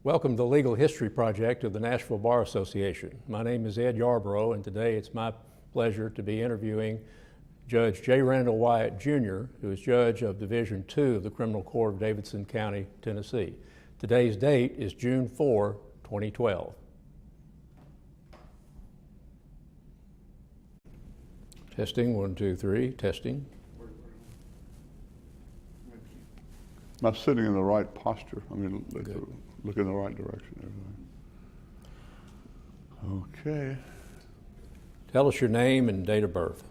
Welcome to the Legal History Project of the Nashville Bar Association. My name is Ed Yarborough, and today it's my pleasure to be interviewing Judge J. Randall Wyatt, Jr., who is Judge of Division II of the Criminal Court of Davidson County, Tennessee. Today's date is June 4, 2012. Testing, 1, 2, 3, testing. Am I sitting in the right posture? I mean, look in the right direction. Okay. Tell us your name and date of birth.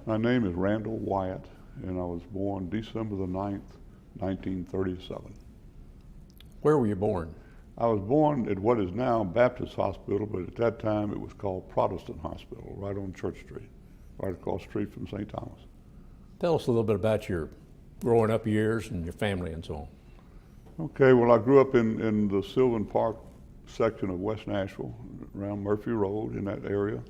My name is Randall Wyatt, and I was born December the 9th, 1937. Where were you born? I was born at what is now Baptist Hospital, but at that time it was called Protestant Hospital, right on Church Street, right across the street from St. Thomas. Tell us a little bit about your growing up years and your family and so on. Okay, well, I grew up in the Sylvan Park section of West Nashville, around Murphy Road, in that area.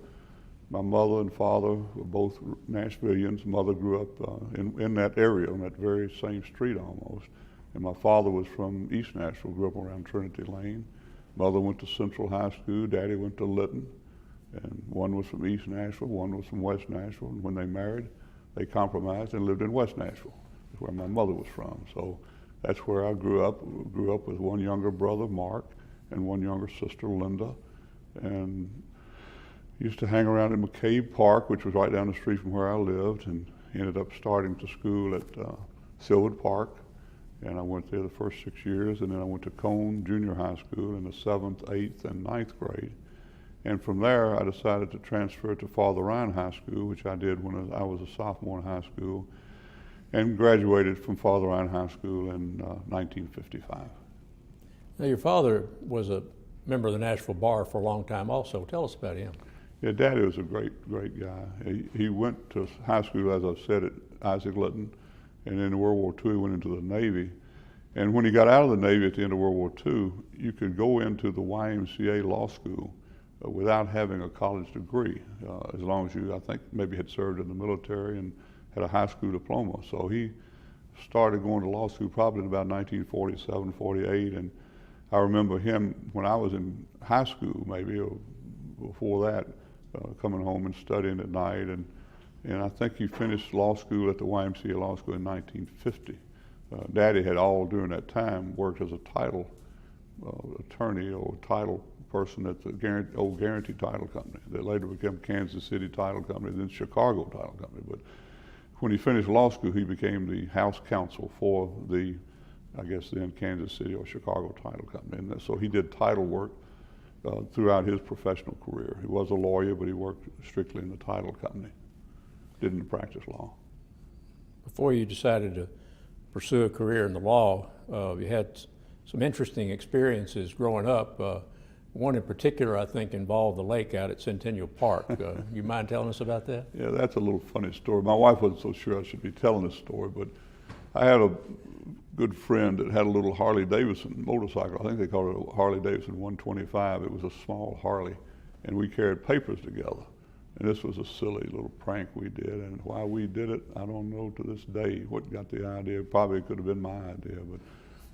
My mother and father were both Nashvillians. Mother grew up in that area, on that very same street almost. And my father was from East Nashville, grew up around Trinity Lane. Mother went to Central High School, Daddy went to Lytton. And one was from East Nashville, one was from West Nashville. And when they married, they compromised and lived in West Nashville, where my mother was from. So that's where I grew up. Grew up with one younger brother, Mark, and one younger sister, Linda. And used to hang around in McCabe Park, which was right down the street from where I lived, and ended up starting to school at Sylvan Park. And I went there the first 6 years, and then I went to Cone Junior High School in the 7th, 8th, and 9th grade. And from there, I decided to transfer to Father Ryan High School, which I did when I was a sophomore in high school, and graduated from Father Ryan High School in 1955. Now, your father was a member of the Nashville Bar for a long time also. Tell us about him. Yeah, Daddy was a great guy. He went to high school, as I said, at Isaac Lytton, and in World War II he went into the Navy. And when he got out of the Navy at the end of World War II, you could go into the YMCA law school without having a college degree, as long as you, I think, maybe had served in the military and had a high school diploma. So he started going to law school probably in about 1947, 48, and I remember him when I was in high school, maybe, or before that, coming home and studying at night, and I think he finished law school at the YMCA Law School in 1950. Daddy had all during that time worked as a title attorney or title person at the old Guarantee Title Company that later became Kansas City Title Company, then Chicago Title Company. But when he finished law school, he became the house counsel for the, I guess then, Kansas City or Chicago Title Company. And so he did title work throughout his professional career. He was a lawyer, but he worked strictly in the title company, didn't practice law. Before you decided to pursue a career in the law, you had some interesting experiences growing up. One in particular, I think, involved the lake out at Centennial Park. You mind telling us about that? Yeah, that's a little funny story. My wife wasn't so sure I should be telling this story, but I had a good friend that had a little Harley Davidson motorcycle. I think they called it a Harley Davidson 125. It was a small Harley, and we carried papers together. And this was a silly little prank we did, and why we did it, I don't know to this day what got the idea. Probably could have been my idea, but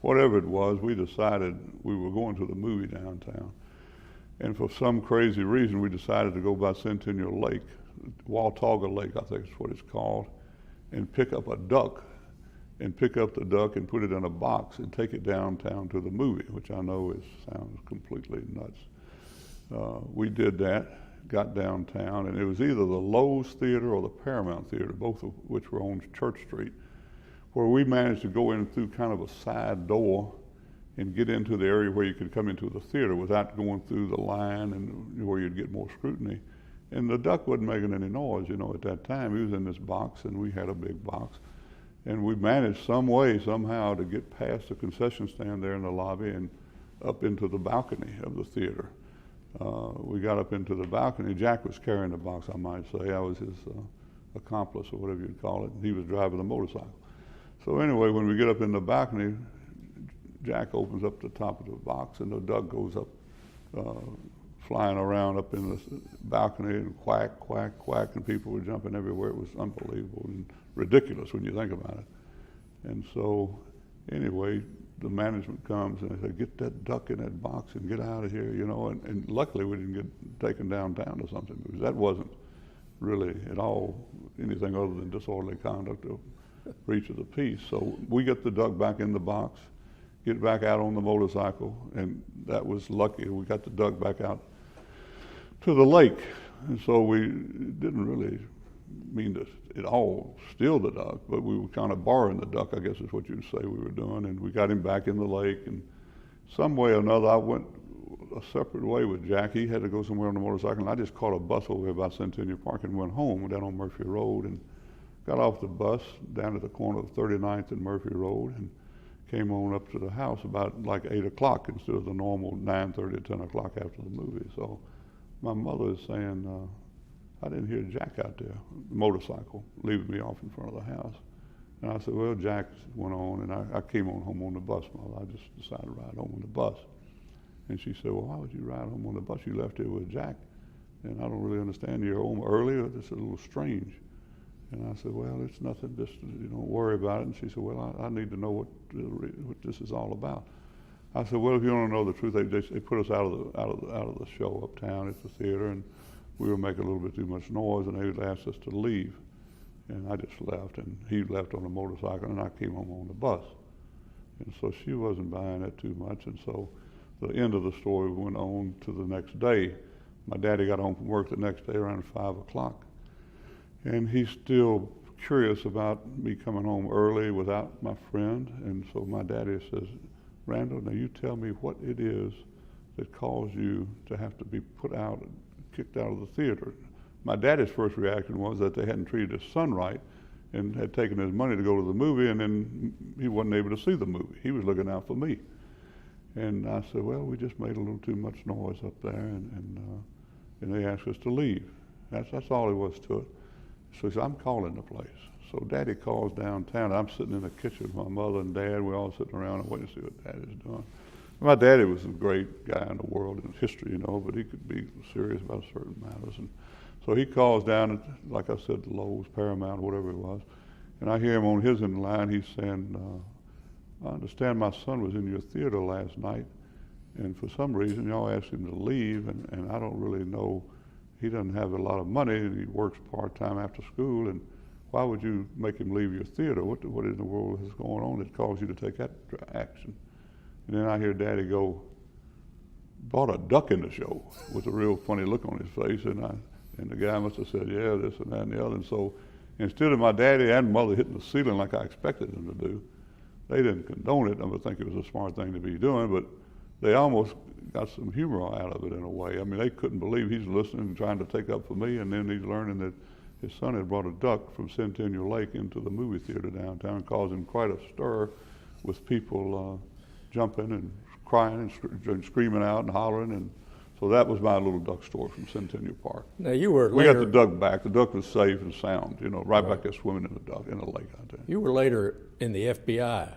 whatever it was, we decided we were going to the movie downtown. And for some crazy reason, we decided to go by Centennial Lake, Watauga Lake, I think is what it's called, and pick up a duck, and pick up the duck and put it in a box and take it downtown to the movie, which I know sounds completely nuts. We did that, got downtown, and it was either the Lowe's Theater or the Paramount Theater, both of which were on Church Street, where we managed to go in through kind of a side door and get into the area where you could come into the theater without going through the line and where you'd get more scrutiny. And the duck wasn't making any noise, at that time. He was in this box, and we had a big box. And we managed some way, somehow, to get past the concession stand there in the lobby and up into the balcony of the theater. We got up into the balcony. Jack was carrying the box, I might say. I was his accomplice, or whatever you'd call it. He was driving the motorcycle. So anyway, when we get up in the balcony, Jack opens up the top of the box, and the duck goes up, flying around up in the balcony, and quack, quack, quack, and people were jumping everywhere. It was unbelievable and ridiculous when you think about it. And so, anyway, the management comes and they say, get that duck in that box and get out of here, you know. And luckily we didn't get taken downtown or something, because that wasn't really at all anything other than disorderly conduct or breach of the peace. So we get the duck back in the box, get back out on the motorcycle, and that was lucky. We got the duck back out to the lake. And so we didn't really mean to at all steal the duck, but we were kind of borrowing the duck, I guess is what you'd say we were doing. And we got him back in the lake, and some way or another I went a separate way with Jack. He had to go somewhere on the motorcycle, and I just caught a bus over there by Centennial Park and went home down on Murphy Road, and got off the bus down at the corner of 39th and Murphy Road, and came on up to the house about like 8 o'clock instead of the normal 9:30 or 10 o'clock after the movie. So my mother is saying, I didn't hear Jack out there, the motorcycle, leaving me off in front of the house. And I said, well, Jack went on, and I came on home on the bus, Mother. I just decided to ride home on the bus. And she said, well, why would you ride home on the bus? You left here with Jack. And I don't really understand. You're home early, or it's a little strange. And I said, well, it's nothing, just, you don't worry about it. And she said, well, I need to know what this is all about. I said, well, if you don't know the truth, they put us out of the show uptown at the theater, and we were making a little bit too much noise, and they asked us to leave. And I just left, and he left on the motorcycle, and I came home on the bus. And so she wasn't buying it too much, and so the end of the story went on to the next day. My daddy got home from work the next day around 5 o'clock, and he's still curious about me coming home early without my friend. And so my daddy says, Randall, now you tell me what it is that caused you to have to be put out, kicked out of the theater. My daddy's first reaction was that they hadn't treated his son right and had taken his money to go to the movie, and then he wasn't able to see the movie. He was looking out for me. And I said, well, we just made a little too much noise up there, and they asked us to leave. That's all there was to it. So he said, I'm calling the place. So Daddy calls downtown. I'm sitting in the kitchen with my mother and Dad. We're all sitting around and waiting to see what Daddy's doing. My daddy was a great guy in the world in history, you know, but he could be serious about certain matters. And so he calls down, at, like I said, the Lowe's, Paramount, whatever it was. And I hear him on his end line. He's saying, I understand my son was in your theater last night, and for some reason y'all asked him to leave, and I don't really know. He doesn't have a lot of money, and he works part-time after school, and why would you make him leave your theater? What in the world is going on that caused you to take that action? And then I hear Daddy go, bought a duck in the show, with a real funny look on his face, and the guy must have said, yeah, this and that and the other. And so instead of my daddy and mother hitting the ceiling like I expected them to do, they didn't condone it. I would think it was a smart thing to be doing, but they almost got some humor out of it in a way. I mean, they couldn't believe he's listening and trying to take up for me, and then he's learning that his son had brought a duck from Centennial Lake into the movie theater downtown, causing quite a stir with people jumping and crying and screaming out and hollering. And so that was my little duck story from Centennial Park. Now you were We later, got the duck back. The duck was safe and sound, you know, right back there swimming in the lake out there. You were later in the FBI.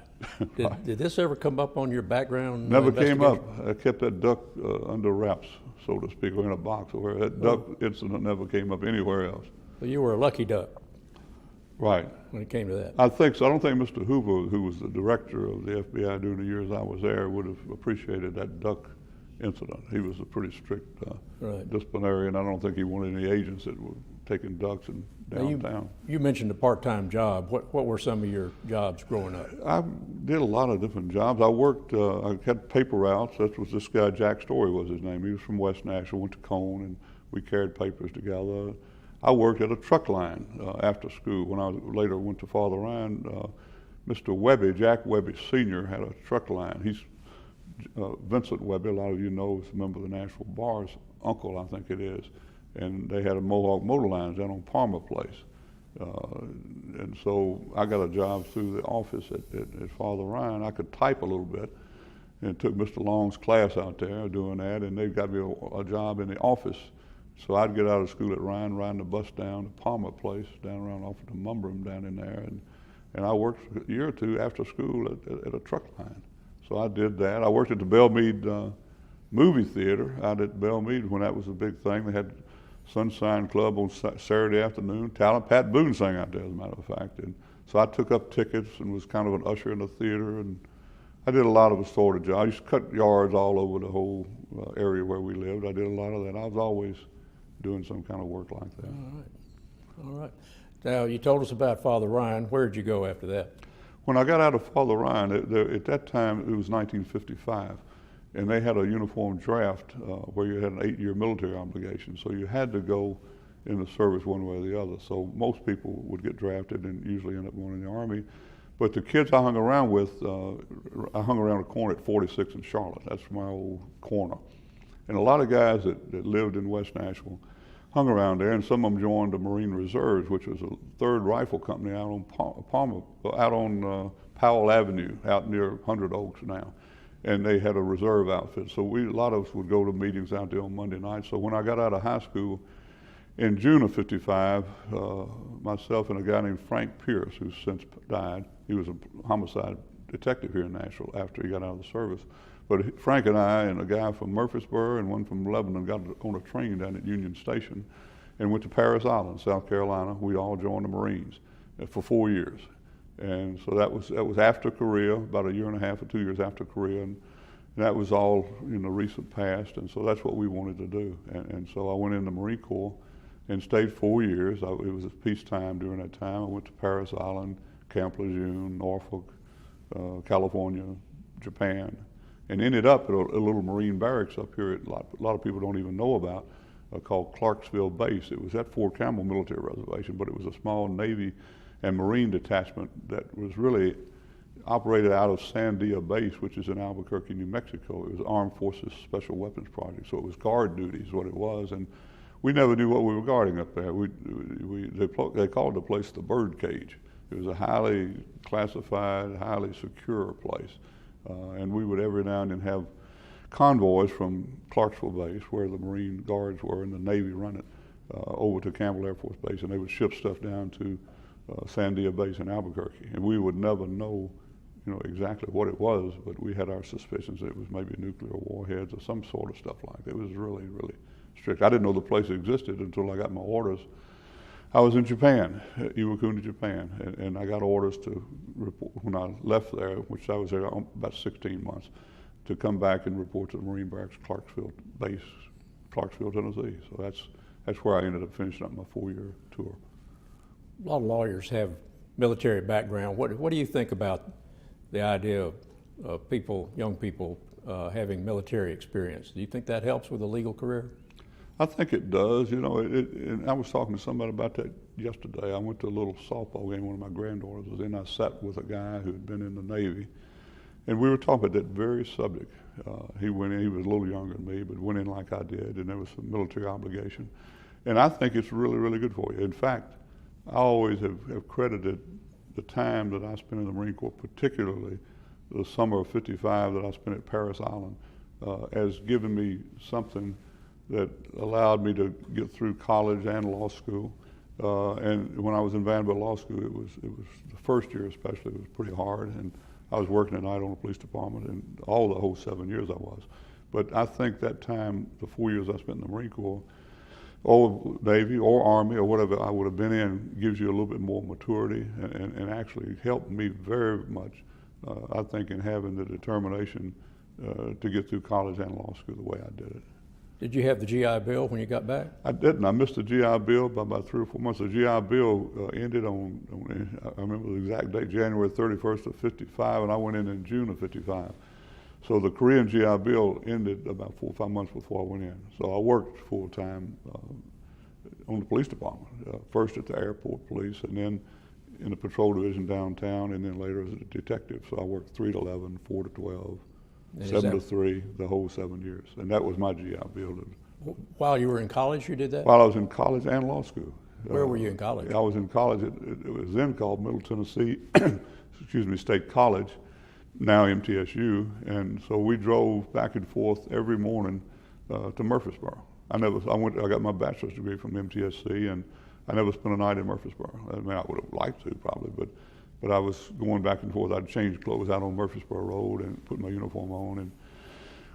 Did this ever come up on your background? Never came up. I kept that duck under wraps, so to speak, or in a box. Or that duck incident never came up anywhere else. Well, you were a lucky duck. Right. When it came to that. I think so. I don't think Mr. Hoover, who was the director of the FBI during the years I was there, would have appreciated that duck incident. He was a pretty strict disciplinarian. I don't think he wanted any agents that were taking ducks and downtown. You mentioned a part-time job. What were some of your jobs growing up? I did a lot of different jobs. I worked, I had paper routes. That was this guy, Jack Story was his name. He was from West Nashville, went to Cone, and we carried papers together. I worked at a truck line after school. When I later went to Father Ryan, Mr. Webby, Jack Webby Sr. had a truck line. He's Vincent Webby, a lot of you know, is a member of the Nashville Bar's uncle, I think it is. And they had a Mohawk motor lines down on Palmer Place. And so I got a job through the office at Father Ryan. I could type a little bit, and took Mr. Long's class out there doing that, and they got me a job in the office. So I'd get out of school at Ryan, ride the bus down to Palmer Place, down around off of the Mumbrum down in there, and I worked a year or two after school at a truck line. So I did that. I worked at the Belmead movie theater out at Belmead when that was a big thing. They had Sunshine Club on Saturday afternoon. Pat Boone sang out there, as a matter of fact. And so I took up tickets and was kind of an usher in the theater. And I did a lot of assorted jobs. I used to cut yards all over the whole area where we lived. I did a lot of that. I was always doing some kind of work like that. All right. Now, you told us about Father Ryan. Where did you go after that? When I got out of Father Ryan, at that time it was 1955, and they had a uniform draft where you had an 8-year military obligation. So you had to go in the service one way or the other. So most people would get drafted and usually end up going in the Army. But the kids I hung around with, I hung around a corner at 46 in Charlotte. That's my old corner. And a lot of guys that lived in West Nashville hung around there, and some of them joined the Marine Reserves, which was a 3rd Rifle Company out on Powell Avenue, out near 100 Oaks now. And they had a reserve outfit. So a lot of us would go to meetings out there on Monday nights. So when I got out of high school, in June of '55, myself and a guy named Frank Pierce, who's since died, he was a homicide detective here in Nashville after he got out of the service. But Frank and I and a guy from Murfreesboro and one from Lebanon got on a train down at Union Station and went to Paris Island, South Carolina. We all joined the Marines for 4 years. And so that was after Korea, about a year and a half or 2 years after Korea. And that was all in the recent past. And so that's what we wanted to do. And so I went in the Marine Corps and stayed 4 years. It was peacetime during that time. I went to Paris Island, Camp Lejeune, Norfolk, California, Japan, and ended up at a little Marine barracks up here a lot of people don't even know about, called Clarksville Base. It was at Fort Campbell Military Reservation, but it was a small Navy and Marine detachment that was really operated out of Sandia Base, which is in Albuquerque, New Mexico. It was Armed Forces Special Weapons Project, so it was guard duty is what it was. And we never knew what we were guarding up there. They called the place the bird cage. It was a highly classified, highly secure place. And we would every now and then have convoys from Clarksville Base, where the Marine Guards were and the Navy run it, over to Campbell Air Force Base, and they would ship stuff down to Sandia Base in Albuquerque. And we would never know, exactly what it was, but we had our suspicions that it was maybe nuclear warheads or some sort of stuff like that. It was really, really strict. I didn't know the place existed until I got my orders. I was in Japan, Iwakuni, Japan, and I got orders to report when I left there, which I was there about 16 months, to come back and report to the Marine Barracks, Clarksville Base, Clarksville, Tennessee. So that's where I ended up finishing up my 4-year tour. A lot of lawyers have military background. What do you think about the idea of young people having military experience? Do you think that helps with a legal career? I think it does. And I was talking to somebody about that yesterday. I went to a little softball game one of my granddaughters was in. I sat with a guy who had been in the Navy, and we were talking about that very subject. He went in, he was a little younger than me, but went in like I did, and there was some military obligation. And I think it's really, really good for you. In fact, I always have credited the time that I spent in the Marine Corps, particularly the summer of '55 that I spent at Paris Island, as giving me something that allowed me to get through college and law school. And when I was in Vanderbilt Law School, it was the first year especially, it was pretty hard, and I was working at night on the police department, and the whole 7 years I was. But I think that time, the 4 years I spent in the Marine Corps, or Navy, or Army, or whatever I would have been in, gives you a little bit more maturity, and actually helped me very much, I think, in having the determination to get through college and law school the way I did it. Did you have the GI Bill when you got back? I didn't. I missed the GI Bill by about 3 or 4 months. The GI Bill ended on I remember the exact date, January 31st of '55, and I went in June of '55. So the Korean GI Bill ended about 4 or 5 months before I went in. So I worked full time on the police department, first at the airport police, and then in the patrol division downtown, and then later as a detective. So I worked 3 to 11, 4 to 12. 7 to 3, the whole 7 years. And that was my GI Bill. While you were in college, you did that? While I was in college and law school. Where were you in college? I was in college, it was then called Middle Tennessee, State College, now MTSU. And so we drove back and forth every morning to Murfreesboro. I got my bachelor's degree from MTSC, and I never spent a night in Murfreesboro. I mean, I would have liked to probably, but I was going back and forth. I'd change clothes out on Murfreesboro Road and put my uniform on and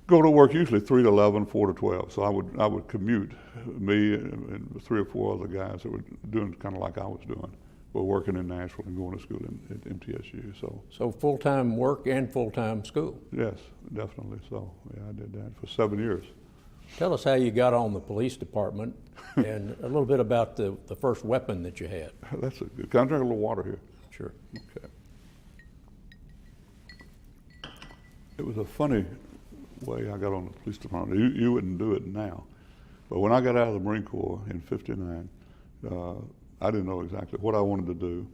go to work usually 3 to 11, 4 to 12. So I would commute, me and 3 or 4 other guys that were doing kind of like I was doing. were working in Nashville and going to school at MTSU. So full-time work and full-time school. Yes, definitely so. Yeah, I did that for 7 years. Tell us how you got on the police department and a little bit about the first weapon that you had. That's a good. Can I drink a little water here? Sure. Okay. It was a funny way I got on the police department. You wouldn't do it now. But when I got out of the Marine Corps in '59, I didn't know exactly what I wanted to do.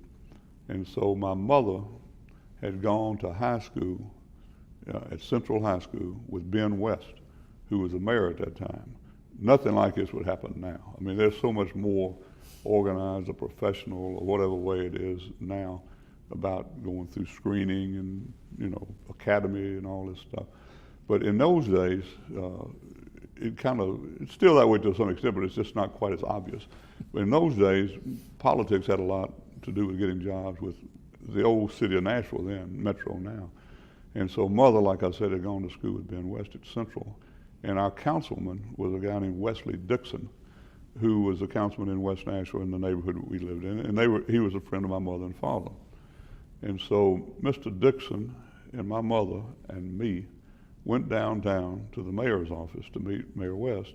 And so my mother had gone to high school at Central High School with Ben West, who was the mayor at that time. Nothing like this would happen now. I mean, there's so much more organized or professional or whatever way it is now about going through screening and, academy and all this stuff. But in those days, it's still that way to some extent, but it's just not quite as obvious. But in those days, politics had a lot to do with getting jobs with the old city of Nashville then, Metro now. And so Mother, like I said, had gone to school with Ben West at Central. And our councilman was a guy named Wesley Dixon, who was a councilman in West Nashville in the neighborhood we lived in. And he was a friend of my mother and father. And so Mr. Dixon and my mother and me went downtown to the mayor's office to meet Mayor West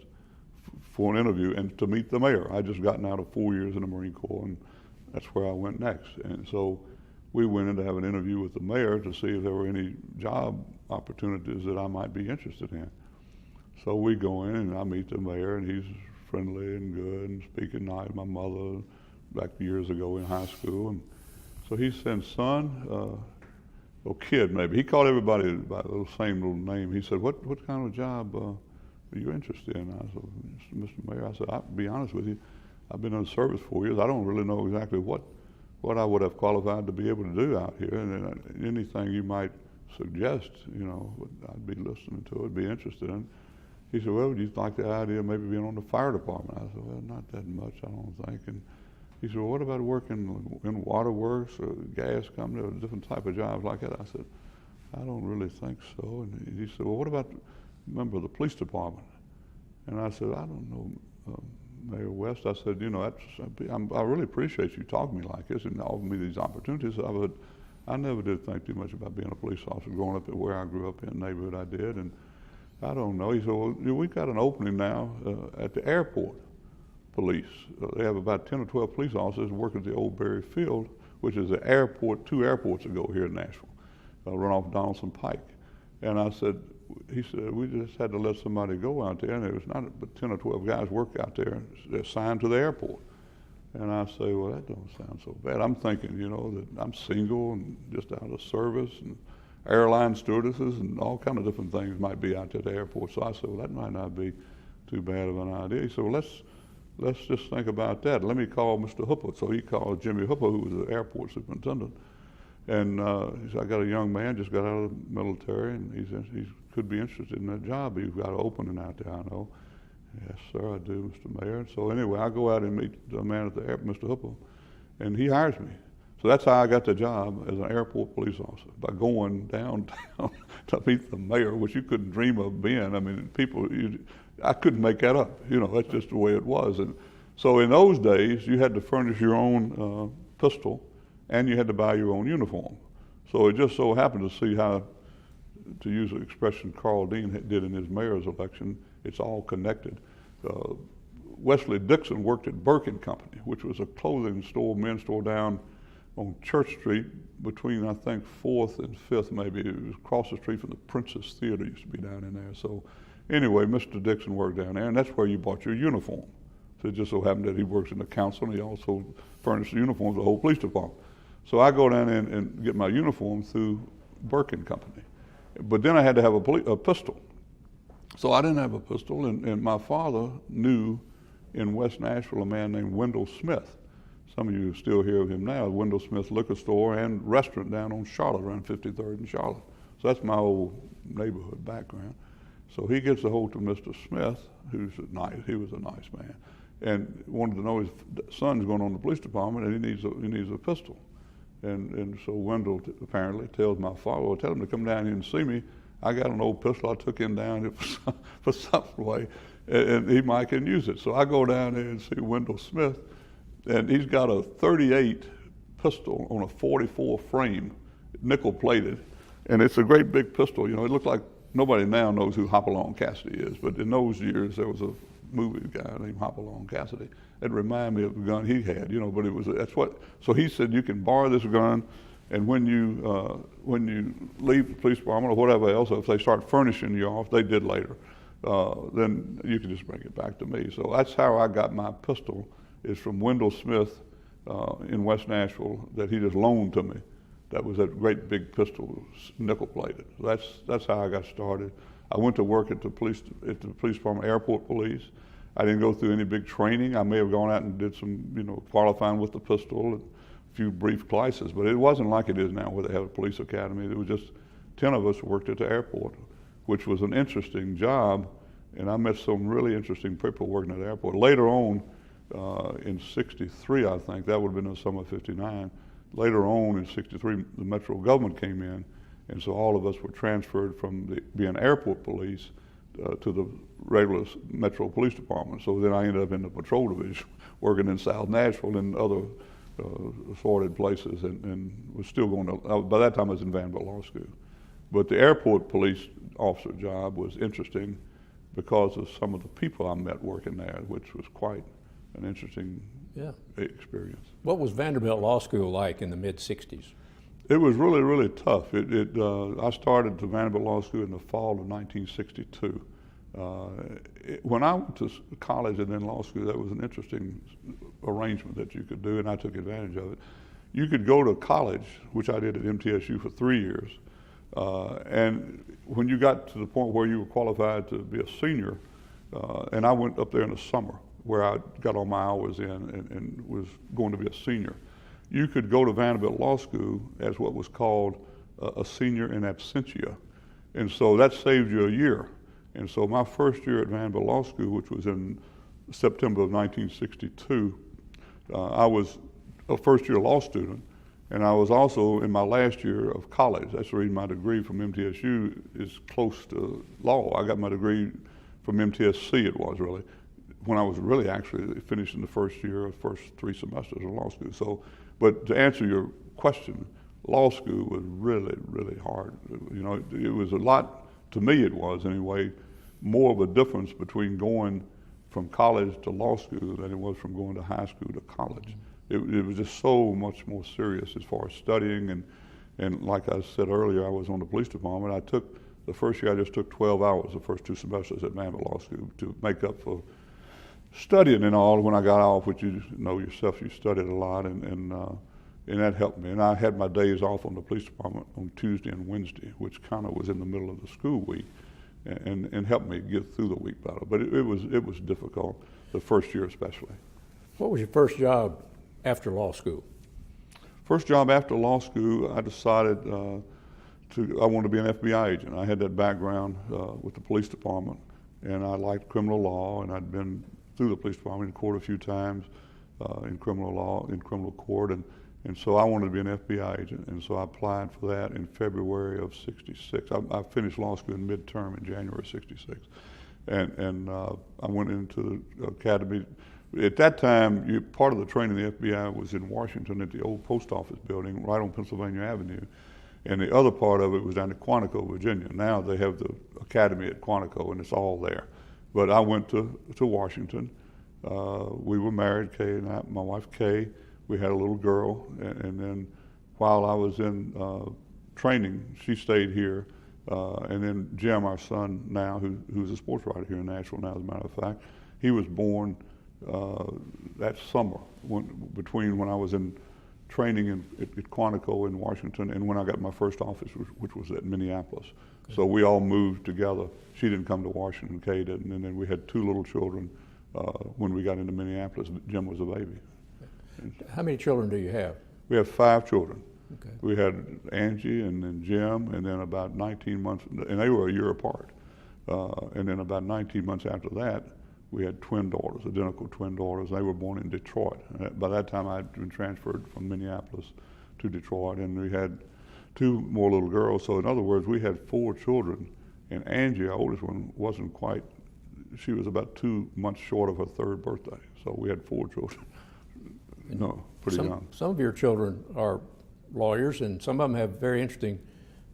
for an interview and to meet the mayor. I'd just gotten out of 4 years in the Marine Corps, and that's where I went next. And so we went in to have an interview with the mayor to see if there were any job opportunities that I might be interested in. So we go in and I meet the mayor, and he's friendly and good and speaking nice. My mother back years ago in high school. And so he said, son, or kid maybe. He called everybody by the same little name. He said, what kind of job are you interested in? I said, Mr. Mayor, I said, I'll be honest with you, I've been in the service 4 years. I don't really know exactly what I would have qualified to be able to do out here. And anything you might suggest, I'd be listening to it, be interested in. He said, well, would you like the idea of maybe being on the fire department? I said, well, not that much, I don't think. And he said, well, what about working in waterworks or gas company or different type of jobs like that? I said, I don't really think so. And he said, well, what about member of the police department? And I said, I don't know, Mayor West. I said, I really appreciate you talking to me like this and offering me these opportunities. I never did think too much about being a police officer growing up where I grew up in the neighborhood I did. And I don't know. He said, well, we've got an opening now at the airport police. They have about 10 or 12 police officers working at the Old Berry Field, which is the airport, 2 airports ago here in Nashville, run off Donaldson Pike. And he said, we just had to let somebody go out there, and there was not but 10 or 12 guys work out there. They're assigned to the airport. And I say, well, that don't sound so bad. I'm thinking, that I'm single and just out of service, and airline stewardesses and all kind of different things might be out there at the airport. So I said, well, that might not be too bad of an idea. He said, well, let's just think about that. Let me call Mr. Hooper. So he called Jimmy Hooper, who was the airport superintendent. And he said, I got a young man, just got out of the military, and he could be interested in that job. He's got an opening out there, I know. Yes, sir, I do, Mr. Mayor. So anyway, I go out and meet the man at the airport, Mr. Hooper, and he hires me. So that's how I got the job as an airport police officer, by going downtown to meet the mayor, which you couldn't dream of being. I mean, I couldn't make that up. That's just the way it was. And so in those days, you had to furnish your own pistol, and you had to buy your own uniform. So it just so happened to see how, to use an expression Carl Dean did in his mayor's election, it's all connected. Wesley Dixon worked at Birkin Company, which was a clothing store, men's store down on Church Street between, I think, 4th and 5th maybe. It was across the street from the Princess Theater, used to be down in there. So anyway, Mr. Dixon worked down there, and that's where you bought your uniform. So it just so happened that he works in the council, and he also furnished the uniforms of the whole police department. So I go down there and get my uniform through Birkin Company. But then I had to have a pistol. So I didn't have a pistol, and my father knew in West Nashville a man named Wendell Smith. Some of you still hear of him now, Wendell Smith Liquor Store and restaurant down on Charlotte, around 53rd and Charlotte. So that's my old neighborhood background. So he gets a hold of Mr. Smith, he was a nice man, and wanted to know his son's going on the police department and he needs a pistol. And so Wendell apparently tells my father, well, tell him to come down here and see me. I got an old pistol I took him down here for some way, and he might can use it. So I go down there and see Wendell Smith, and he's got a .38 pistol on a 44 frame, nickel plated, and it's a great big pistol. You know, it looked like nobody now knows who Hopalong Cassidy is, but in those years there was a movie guy named Hopalong Cassidy. It reminded me of the gun he had, you know. But it was So he said you can borrow this gun, and when you leave the police department or whatever else, if they start furnishing you off, they did later, then you can just bring it back to me. So that's how I got my pistol, is from Wendell Smith in West Nashville, that he just loaned to me. That was that great big pistol, nickel plated. That's how I got started. I went to work at the police department, airport police. I didn't go through any big training. I may have gone out and did some, you know, qualifying with the pistol, and a few brief classes, but it wasn't like it is now where they have a police academy. There was just 10 of us who worked at the airport, which was an interesting job, and I met some really interesting people working at the airport. Later on, in '63, I think, that would have been the summer of '59, later on in '63, the Metro government came in, and so all of us were transferred from being airport police to the regular Metro Police Department. So then I ended up in the patrol division, working in South Nashville and other assorted places, and was still going to, by that time I was in Vanderbilt Law School. But the airport police officer job was interesting because of some of the people I met working there, which was quite an interesting experience. What was Vanderbilt Law School like in the mid-'60s? It was really, really tough. I started the Vanderbilt Law School in the fall of 1962. When I went to college and then law school, that was an interesting arrangement that you could do, and I took advantage of it. You could go to college, which I did at MTSU for 3 years, and when you got to the point where you were qualified to be a senior, and I went up there in the summer where I got all my hours in and was going to be a senior, you could go to Vanderbilt Law School as what was called a senior in absentia. And so that saved you a year. And so my first year at Vanderbilt Law School, which was in September of 1962, I was a first-year law student, and I was also in my last year of college. That's the reason my degree from MTSU is close to law. I got my degree from MTSC, it was really, when I was really actually finishing the first year of first 3 semesters of law school. So, but to answer your question, law school was really, really hard. You know, it was a lot, to me it was anyway, more of a difference between going from college to law school than it was from going to high school to college. It was just so much more serious as far as studying, and like I said earlier, I was on the police department. The first year I just took 12 hours the first 2 semesters at Vanderbilt Law School to make up for studying and all. When I got off, which you know yourself, you studied a lot, and that helped me. And I had my days off on the police department on Tuesday and Wednesday, which kind of was in the middle of the school week, and helped me get through the week better. But it was difficult, the first year especially. What was your first job after law school? First job after law school, I decided I wanted to be an FBI agent. I had that background with the police department, and I liked criminal law, and I'd been through the police department in court a few times in criminal law, in criminal court, and so I wanted to be an FBI agent, and so I applied for that in February of '66. I finished law school in midterm in January '66, and I went into the academy. At that time, part of the training in the FBI was in Washington at the old post office building right on Pennsylvania Avenue, and the other part of it was down in Quantico, Virginia. Now they have the academy at Quantico, and it's all there. But I went to Washington. We were married, Kay and I, my wife Kay. We had a little girl, and then while I was in training, she stayed here. And then Jim, our son now, who's a sports writer here in Nashville now, as a matter of fact, he was born that summer, between when I was in training at Quantico in Washington and when I got my first office, which was at Minneapolis. Okay. So we all moved together. She didn't come to Washington, Kay didn't, and then we had 2 little children when we got into Minneapolis. Jim was a baby. How many children do you have? We have 5 children. Okay. We had Angie and then Jim, and then about 19 months, and they were a year apart. And then about 19 months after that, we had twin daughters, identical twin daughters. They were born in Detroit. By that time, I'd been transferred from Minneapolis to Detroit, and we had 2 more little girls. So in other words, we had 4 children, and Angie, our oldest one, wasn't quite, she was about 2 months short of her 3rd birthday. So we had 4 children. No. pretty young. Some of your children are lawyers, and some of them have very interesting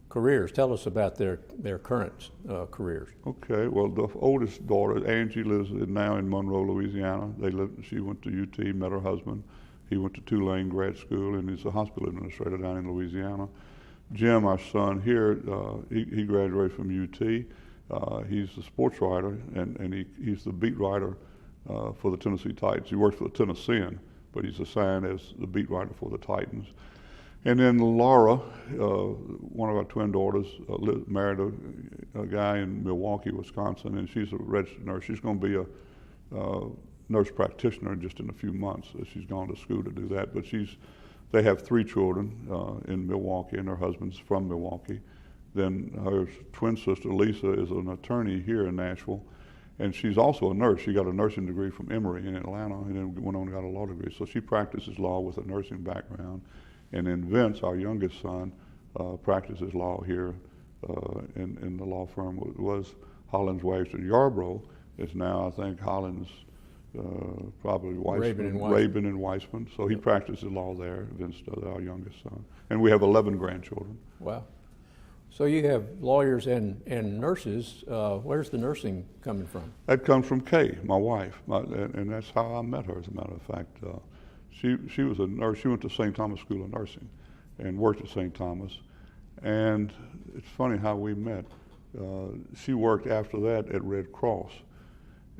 careers. Tell us about their current careers. Okay, well, the oldest daughter, Angie, lives now in Monroe, Louisiana. She went to UT, met her husband. He went to Tulane grad school, and he's a hospital administrator down in Louisiana. Jim, our son here, he graduated from UT. He's a sports writer, and he's the beat writer for the Tennessee Titans. He works for the Tennessean, but he's assigned as the beat writer for the Titans. And then Laura, one of our twin daughters, married a guy in Milwaukee, Wisconsin, and she's a registered nurse. She's going to be a nurse practitioner just in a few months. She's gone to school to do that. But they have 3 children in Milwaukee, and her husband's from Milwaukee. Then her twin sister, Lisa, is an attorney here in Nashville, and she's also a nurse. She got a nursing degree from Emory in Atlanta, and then went on and got a law degree. So she practices law with a nursing background. And then Vince, our youngest son, practices law here in the law firm. Was Hollins, Wagster, Yarbrough. Is now, I think, Hollins, probably Rabin and Weissman. So he practices law there. Vince does, our youngest son. And we have 11 grandchildren. Wow. So you have lawyers and nurses. Where's the nursing coming from? That comes from Kay, my wife, and that's how I met her, as a matter of fact. She was a nurse. She went to St. Thomas School of Nursing and worked at St. Thomas. And it's funny how we met. She worked after that at Red Cross.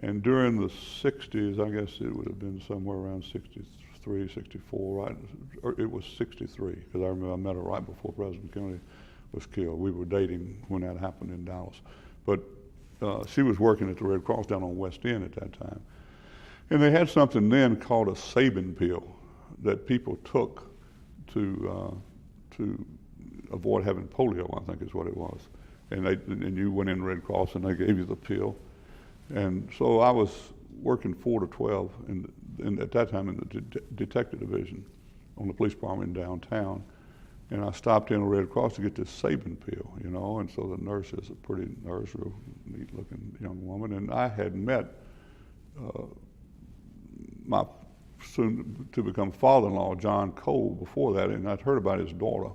And during the 60s, I guess it would have been somewhere around 63, 64, right? Or it was 63, because I remember I met her right before President Kennedy was killed. We were dating when that happened in Dallas. But she was working at the Red Cross down on West End at that time. And they had something then called a Sabin pill that people took to avoid having polio, I think is what it was. And you went in Red Cross and they gave you the pill. And so I was working 4 to 12 at that time in the detective division on the police department in downtown. And I stopped in a Red Cross to get this Sabin pill, you know, and so the nurse is a pretty nurse, real neat looking young woman. And I had met my soon to become father-in-law, John Cole, before that, and I'd heard about his daughter,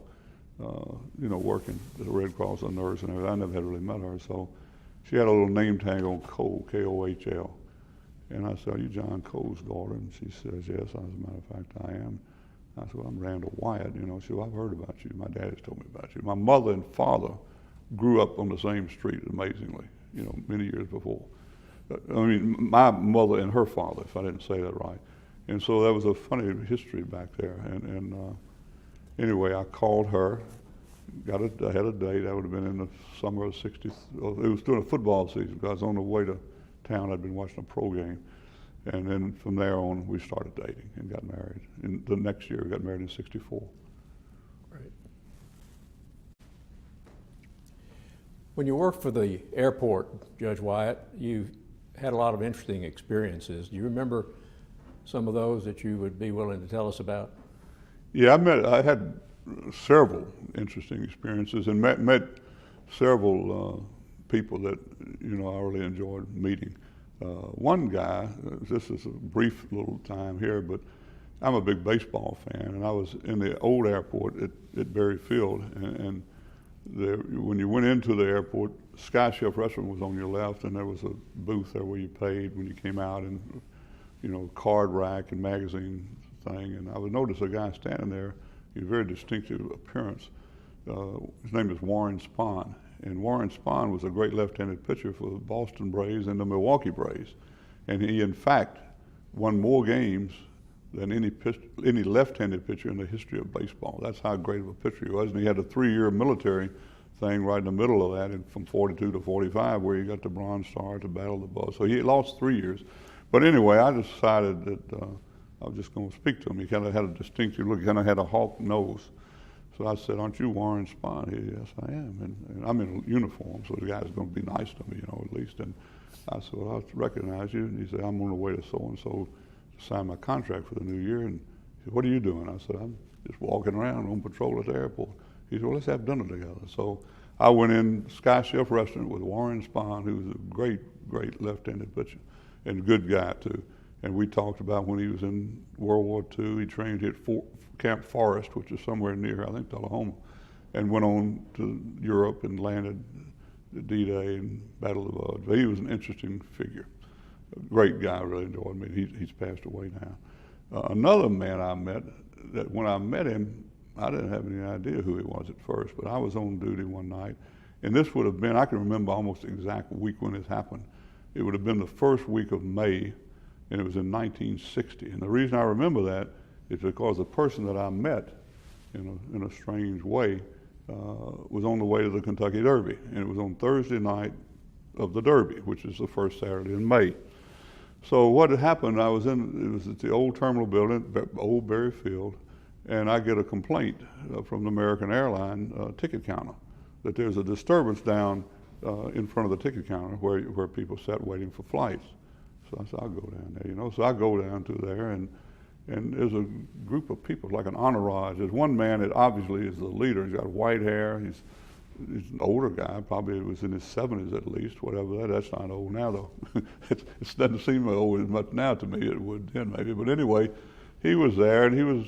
you know, working at the Red Cross, a nurse and everything. I never had really met her, so she had a little name tag on Cole, K-O-H-L. And I said, "Are you John Cole's daughter?" And she says, "Yes, as a matter of fact, I am." I said, "Well, I'm Randall Wyatt." You know, she said, "Well, I've heard about you. My dad has told me about you." My mother and father grew up on the same street, amazingly, you know, many years before. I mean, my mother and her father, if I didn't say that right. And so that was a funny history back there. And anyway, I called her, I had a date. That would have been in the summer of 60. It was during a football season, because I was on the way to town. I'd been watching a pro game. And then from there on, we started dating and got married. And the next year, we got married in 64. Right. When you worked for the airport, Judge Wyatt, you had a lot of interesting experiences. Do you remember some of those that you would be willing to tell us about? Yeah, I had several interesting experiences and met several people that, you know, I really enjoyed meeting. One guy, this is a brief little time here, but I'm a big baseball fan, and I was in the old airport at Berry Field, and when you went into the airport, Sky Chef Restaurant was on your left, and there was a booth there where you paid when you came out, and, you know, card rack and magazine thing. And I would notice a guy standing there, he had a very distinctive appearance. His name is Warren Spahn. And Warren Spahn was a great left-handed pitcher for the Boston Braves and the Milwaukee Braves. And he, in fact, won more games than any left-handed pitcher in the history of baseball. That's how great of a pitcher he was. And he had a 3-year military thing right in the middle of that, and from 42 to 45, where he got the Bronze Star to Battle of the Bulls. So he lost 3 years. But anyway, I decided that I was just going to speak to him. He kind of had a distinctive look. He kind of had a hawk nose. So I said, "Aren't you Warren Spahn?" He said, "Yes, I am." And I'm in uniform, so the guy's going to be nice to me, you know, at least. And I said, "Well, I recognize you." And he said, "I'm on the way to so-and-so to sign my contract for the new year." And he said, "What are you doing?" I said, "I'm just walking around on patrol at the airport." He said, "Well, let's have dinner together." So I went in Sky Chef Restaurant with Warren Spahn, who was a great, great left-handed pitcher and a good guy, too. And we talked about when he was in World War II, he trained at Camp Forest, which is somewhere near, I think, Tullahoma, and went on to Europe and landed at D-Day and Battle of Udge. But he was an interesting figure. A great guy, I really enjoyed him. He's passed away now. Another man I met, that when I met him, I didn't have any idea who he was at first, but I was on duty one night, and this would have been, I can remember almost the exact week when this happened. It would have been the first week of May, and it was in 1960. And the reason I remember that is because the person that I met, in a strange way, was on the way to the Kentucky Derby, and it was on Thursday night of the Derby, which is the first Saturday in May. So what had happened, it was at the old terminal building, old Berry Field, and I get a complaint from the American Airline ticket counter that there's a disturbance down in front of the ticket counter where people sat waiting for flights. So I said, I'll go down there, So I go down to there, and there's a group of people, like an entourage. There's one man that obviously is the leader. He's got white hair. He's an older guy, probably was in his 70s at least, whatever. That's not old now, though. It doesn't seem old as much now to me. It would then, maybe. But anyway, he was there, and he was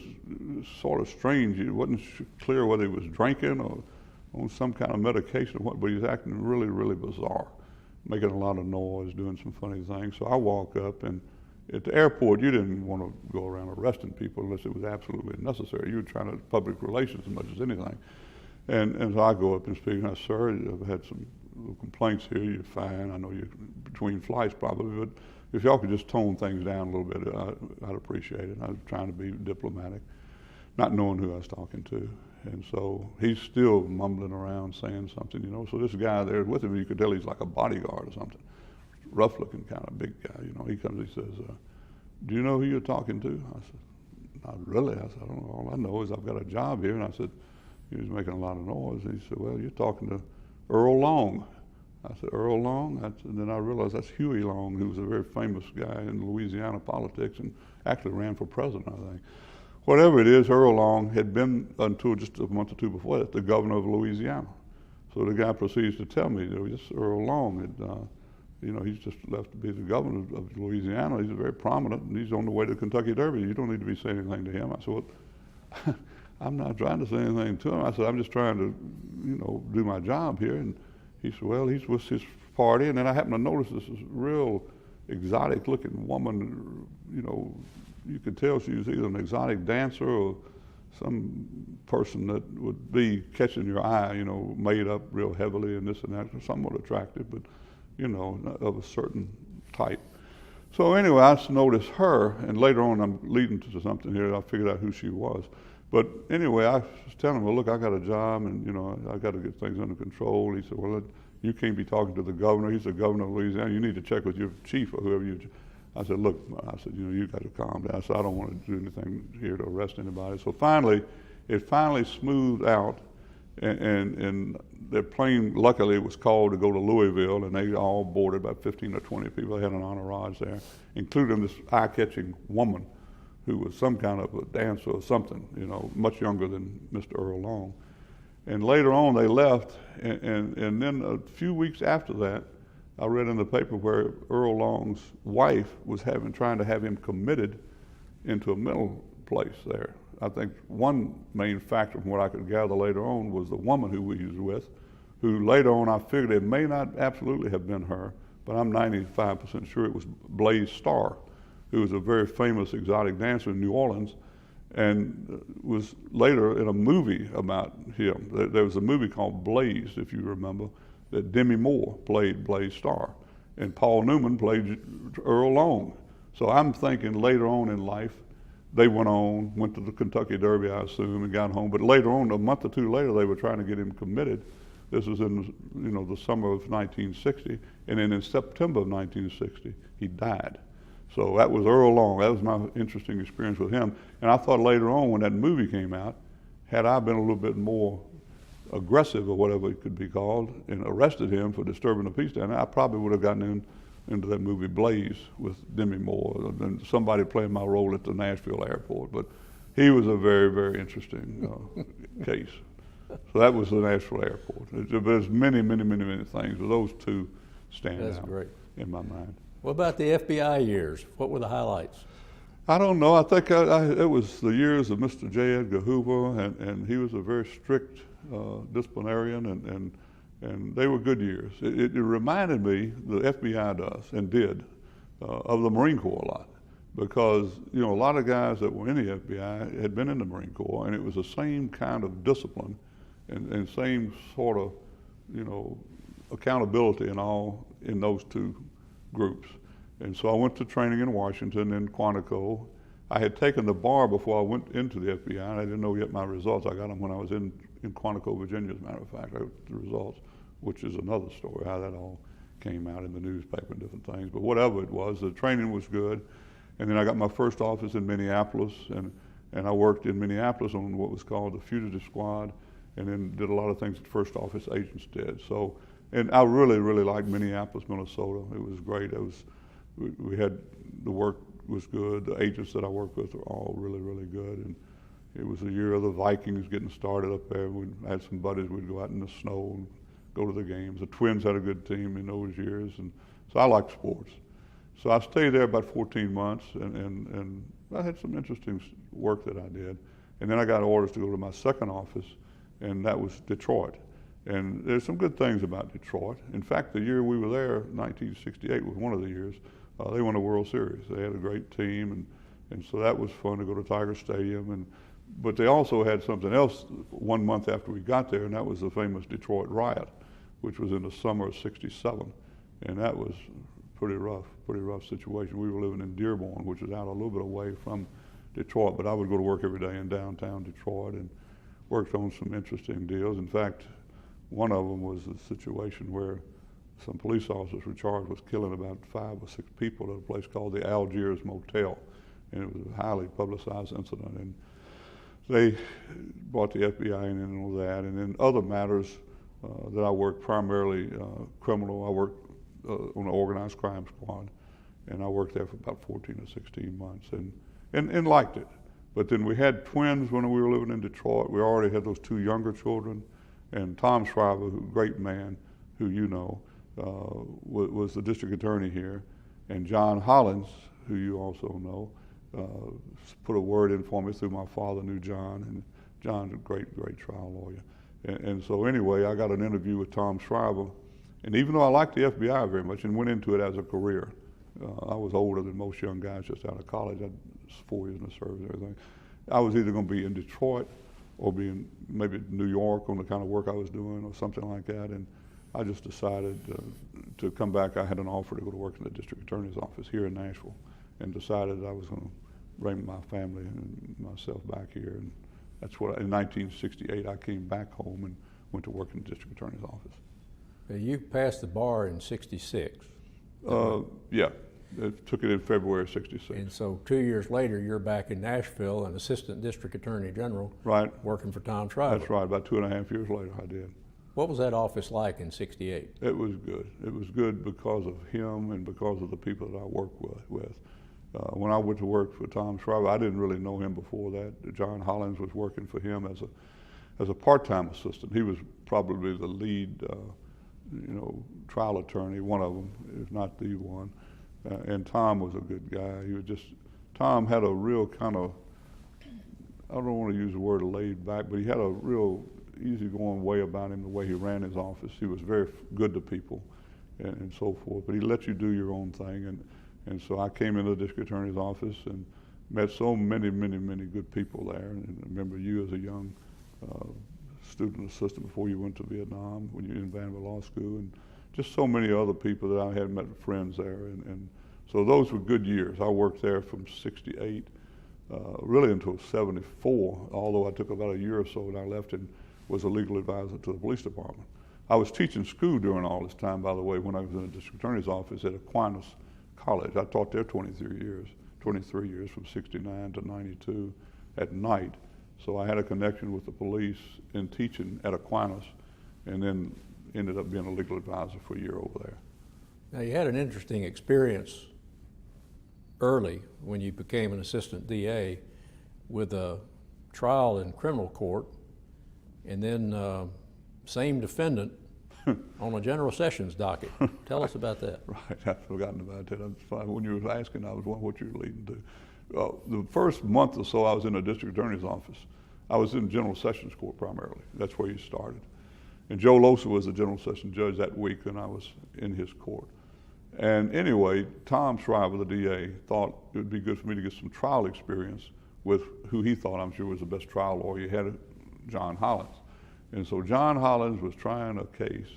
sort of strange. It wasn't clear whether he was drinking or on some kind of medication or what, but he was acting really, really bizarre, making a lot of noise, doing some funny things. So I walk up, and at the airport, you didn't want to go around arresting people unless it was absolutely necessary. You were trying to public relations as much as anything. And so I go up and speak, and I said, sir, I've had some complaints here. You're fine. I know you're between flights probably, but if y'all could just tone things down a little bit, I'd appreciate it. I was trying to be diplomatic, not knowing who I was talking to. And so he's still mumbling around saying something, So this guy there with him, you could tell he's like a bodyguard or something. Rough looking kind of big guy, He comes, he says, do you know who you're talking to? I said, not really. I said, I don't know. All I know is I've got a job here. And I said, he was making a lot of noise. And he said, well, you're talking to Earl Long. I said, Earl Long? And then I realized that's Huey Long, who was a very famous guy in Louisiana politics and actually ran for president, I think. Whatever it is, Earl Long had been, until just a month or two before that, the governor of Louisiana. So the guy proceeds to tell me, this Earl Long had, he's just left to be the governor of Louisiana. He's very prominent, and he's on the way to the Kentucky Derby. You don't need to be saying anything to him. I said, well, I'm not trying to say anything to him. I said, I'm just trying to, do my job here. And he said, well, he's with his party. And then I happened to notice this real exotic-looking woman, you could tell she was either an exotic dancer or some person that would be catching your eye, made up real heavily and this and that, somewhat attractive, but, of a certain type. So anyway, I noticed her, and later on I'm leading to something here, I figured out who she was. But anyway, I was telling him, well, look, I got a job, and, I got to get things under control. He said, well, you can't be talking to the governor. He's the governor of Louisiana. You need to check with your chief or whoever you. I said, look, you got to calm down. I said, I don't want to do anything here to arrest anybody. So it finally smoothed out, and their plane, luckily, it was called to go to Louisville, and they all boarded, about 15 or 20 people. They had an entourage there, including this eye-catching woman who was some kind of a dancer or something, much younger than Mr. Earl Long. And later on, they left, and then a few weeks after that, I read in the paper where Earl Long's wife was trying to have him committed into a mental place there. I think one main factor from what I could gather later on was the woman who he was with, who later on I figured it may not absolutely have been her, but I'm 95% sure it was Blaze Starr, who was a very famous exotic dancer in New Orleans, and was later in a movie about him. There was a movie called Blaze, if you remember, that Demi Moore played Blaze Starr, and Paul Newman played Earl Long. So I'm thinking later on in life, they went to the Kentucky Derby, I assume, and got home. But later on, a month or two later, they were trying to get him committed. This was in the summer of 1960, and then in September of 1960, he died. So that was Earl Long. That was my interesting experience with him. And I thought later on, when that movie came out, had I been a little bit more aggressive or whatever it could be called, and arrested him for disturbing the peace down there, I probably would have gotten into that movie Blaze with Demi Moore and somebody playing my role at the Nashville airport. But he was a very, very interesting case. So that was the Nashville airport. There's many, many, many, many things, but those two stand out in my mind. What about the FBI years? What were the highlights? I don't know. I think it was the years of Mr. J. Edgar Hoover, and he was a very strict disciplinarian, and they were good years. It reminded me, the FBI does and did, of the Marine Corps a lot, because a lot of guys that were in the FBI had been in the Marine Corps, and it was the same kind of discipline and same sort of accountability and all in those two groups. And so I went to training in Washington, in Quantico. I had taken the bar before I went into the FBI, and I didn't know yet my results. I got them when I was in Quantico, Virginia, as a matter of fact, the results, which is another story, how that all came out in the newspaper and different things. But whatever it was, the training was good. And then I got my first office in Minneapolis, and I worked in Minneapolis on what was called the Fugitive Squad, and then did a lot of things that first office agents did. So, and I really, really liked Minneapolis, Minnesota. It was great. We had, the work was good. The agents that I worked with were all really, really good. And it was a year of the Vikings getting started up there. I had some buddies, we'd go out in the snow and go to the games. The Twins had a good team in those years, and so I liked sports. So I stayed there about 14 months, and I had some interesting work that I did. And then I got orders to go to my second office, and that was Detroit. And there's some good things about Detroit. In fact, the year we were there, 1968 was one of the years, they won the World Series. They had a great team, and so that was fun to go to Tiger Stadium. But they also had something else 1 month after we got there, and that was the famous Detroit riot, which was in the summer of '67. And that was pretty rough situation. We were living in Dearborn, which is out a little bit away from Detroit, but I would go to work every day in downtown Detroit and worked on some interesting deals. In fact, one of them was a situation where some police officers were charged with killing about 5 or 6 people at a place called the Algiers Motel, and it was a highly publicized incident. And they brought the FBI in and all that, and then other matters that I worked primarily criminal. I worked on the organized crime squad, and I worked there for about 14 or 16 months, and liked it. But then we had twins when we were living in Detroit. We already had those 2 younger children, and Tom Shriver, who great man, who was the district attorney here, and John Hollins, who you also know, put a word in for me through my father knew John, and John's a great trial lawyer. And so anyway, I got an interview with Tom Shriver, and even though I liked the FBI very much and went into it as a career, I was older than most young guys just out of college. I had 4 years in the service and everything. I was either going to be in Detroit or be in maybe New York on the kind of work I was doing or something like that. And I just decided to come back. I had an offer to go to work in the district attorney's office here in Nashville, and decided I was going to bring my family and myself back here. And that's what, in 1968, I came back home and went to work in the district attorney's office. You passed the bar in '66. Yeah, took it in February of '66. And so 2 years later, you're back in Nashville, an assistant district attorney general, right, working for Tom Shriver. That's right. About 2.5 years later, I did. What was that office like in '68? It was good. It was good because of him and because of the people that I worked with. When I went to work for Tom Shriver, I didn't really know him before that. John Hollins was working for him as a part-time assistant. He was probably the lead, trial attorney, one of them, if not the one. And Tom was a good guy. Tom had a real kind of, I don't want to use the word laid back, but he had a real easygoing way about him, the way he ran his office. He was very good to people and so forth, but he let you do your own thing. And so I came into the district attorney's office and met so many good people there. And I remember you as a young student assistant before you went to Vietnam, when you were in Vanderbilt Law School, and just so many other people that I had met, friends there. And so those were good years. I worked there from '68 really until '74, although I took about a year or so and I left and was a legal advisor to the police department. I was teaching school during all this time, by the way, when I was in the district attorney's office at Aquinas College. I taught there 23 years from '69 to '92 at night. So I had a connection with the police in teaching at Aquinas, and then ended up being a legal advisor for a year over there. Now, you had an interesting experience early when you became an assistant DA with a trial in criminal court, and then same defendant on a General Sessions docket. Tell us about that. Right, I've forgotten about that. When you were asking, I was wondering what you were leading to. The first month or so I was in the district attorney's office. I was in General Sessions Court primarily. That's where you started. And Joe Losa was the General Sessions judge that week, and I was in his court. And anyway, Tom Shriver, the DA, thought it would be good for me to get some trial experience with who he thought, I'm sure, was the best trial lawyer. He had John Hollins. And so John Hollins was trying a case.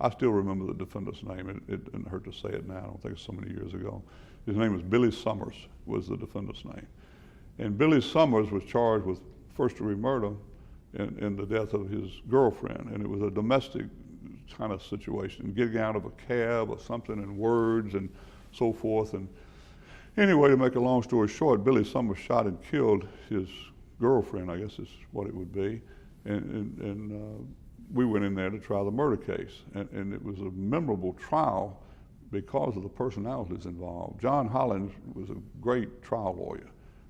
I still remember the defendant's name. It didn't hurt to say it now. I don't think it's so many years ago. His name was Billy Summers, was the defendant's name. And Billy Summers was charged with first-degree murder in the death of his girlfriend. And it was a domestic kind of situation, getting out of a cab or something in words and so forth. And anyway, to make a long story short, Billy Summers shot and killed his girlfriend, I guess is what it would be. And we went in there to try the murder case. And it was a memorable trial because of the personalities involved. John Hollins was a great trial lawyer,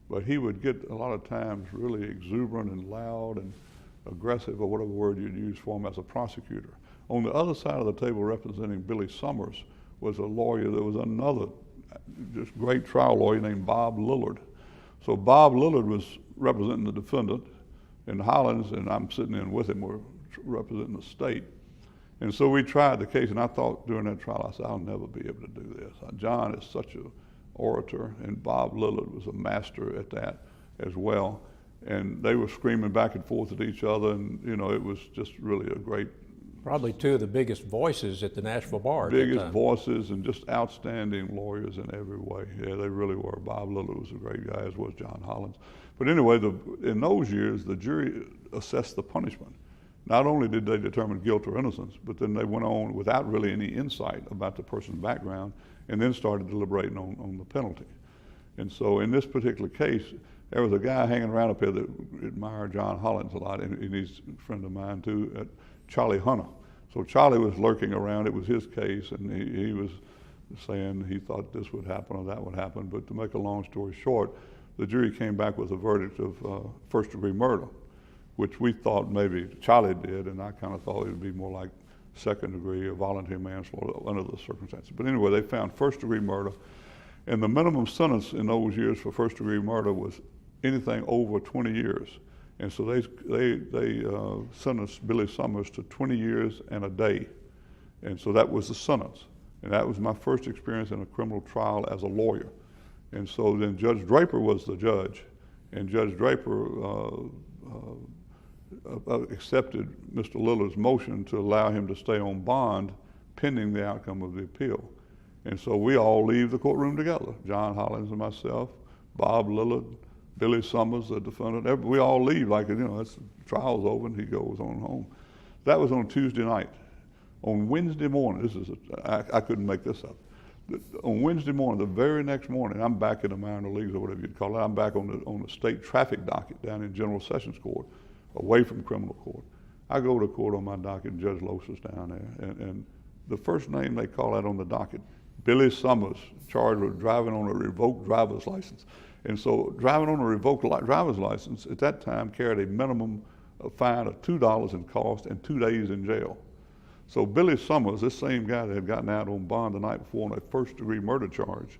but he would get a lot of times really exuberant and loud and aggressive, or whatever word you'd use for him as a prosecutor. On the other side of the table representing Billy Summers was a lawyer that was another just great trial lawyer named Bob Lillard. So Bob Lillard was representing the defendant, and Hollins and I'm sitting in with him, were representing the state. And so we tried the case, and I thought during that trial, I said, I'll never be able to do this. John is such an orator, and Bob Lillard was a master at that as well. And they were screaming back and forth at each other, and it was just really a great. Probably two of the biggest voices at the Nashville bar at that biggest time. Voices and just outstanding lawyers in every way. Yeah, they really were. Bob Lillard was a great guy, as was John Hollins. But anyway, in those years, the jury assessed the punishment. Not only did they determine guilt or innocence, but then they went on without really any insight about the person's background, and then started deliberating on the penalty. And so in this particular case, there was a guy hanging around up here that admired John Hollins a lot, and he's a friend of mine too, Charlie Hunter. So Charlie was lurking around. It was his case, and he was saying he thought this would happen or that would happen. But to make a long story short, the jury came back with a verdict of first-degree murder, which we thought maybe Charlie did, and I kind of thought it would be more like second-degree or voluntary manslaughter under the circumstances. But anyway, they found first-degree murder, and the minimum sentence in those years for first-degree murder was anything over 20 years. And so they sentenced Billy Summers to 20 years and a day. And so that was the sentence. And that was my first experience in a criminal trial as a lawyer. And so then Judge Draper was the judge, and Judge Draper accepted Mr. Lillard's motion to allow him to stay on bond pending the outcome of the appeal. And so we all leave the courtroom together, John Hollins and myself, Bob Lillard, Billy Summers, the defendant. We all leave like, that's, the trial's over, and he goes on home. That was on Tuesday night. On Wednesday morning, I couldn't make this up. On Wednesday morning, the very next morning, I'm back in the minor leagues or whatever you'd call it. I'm back on the state traffic docket down in General Sessions Court, away from criminal court. I go to court on my docket, and Judge Losa's down there, and the first name they call out on the docket, Billy Summers, charged with driving on a revoked driver's license. And so driving on a revoked driver's license at that time carried a minimum fine of $2 in cost and 2 days in jail. So Billy Summers, this same guy that had gotten out on bond the night before on a first-degree murder charge,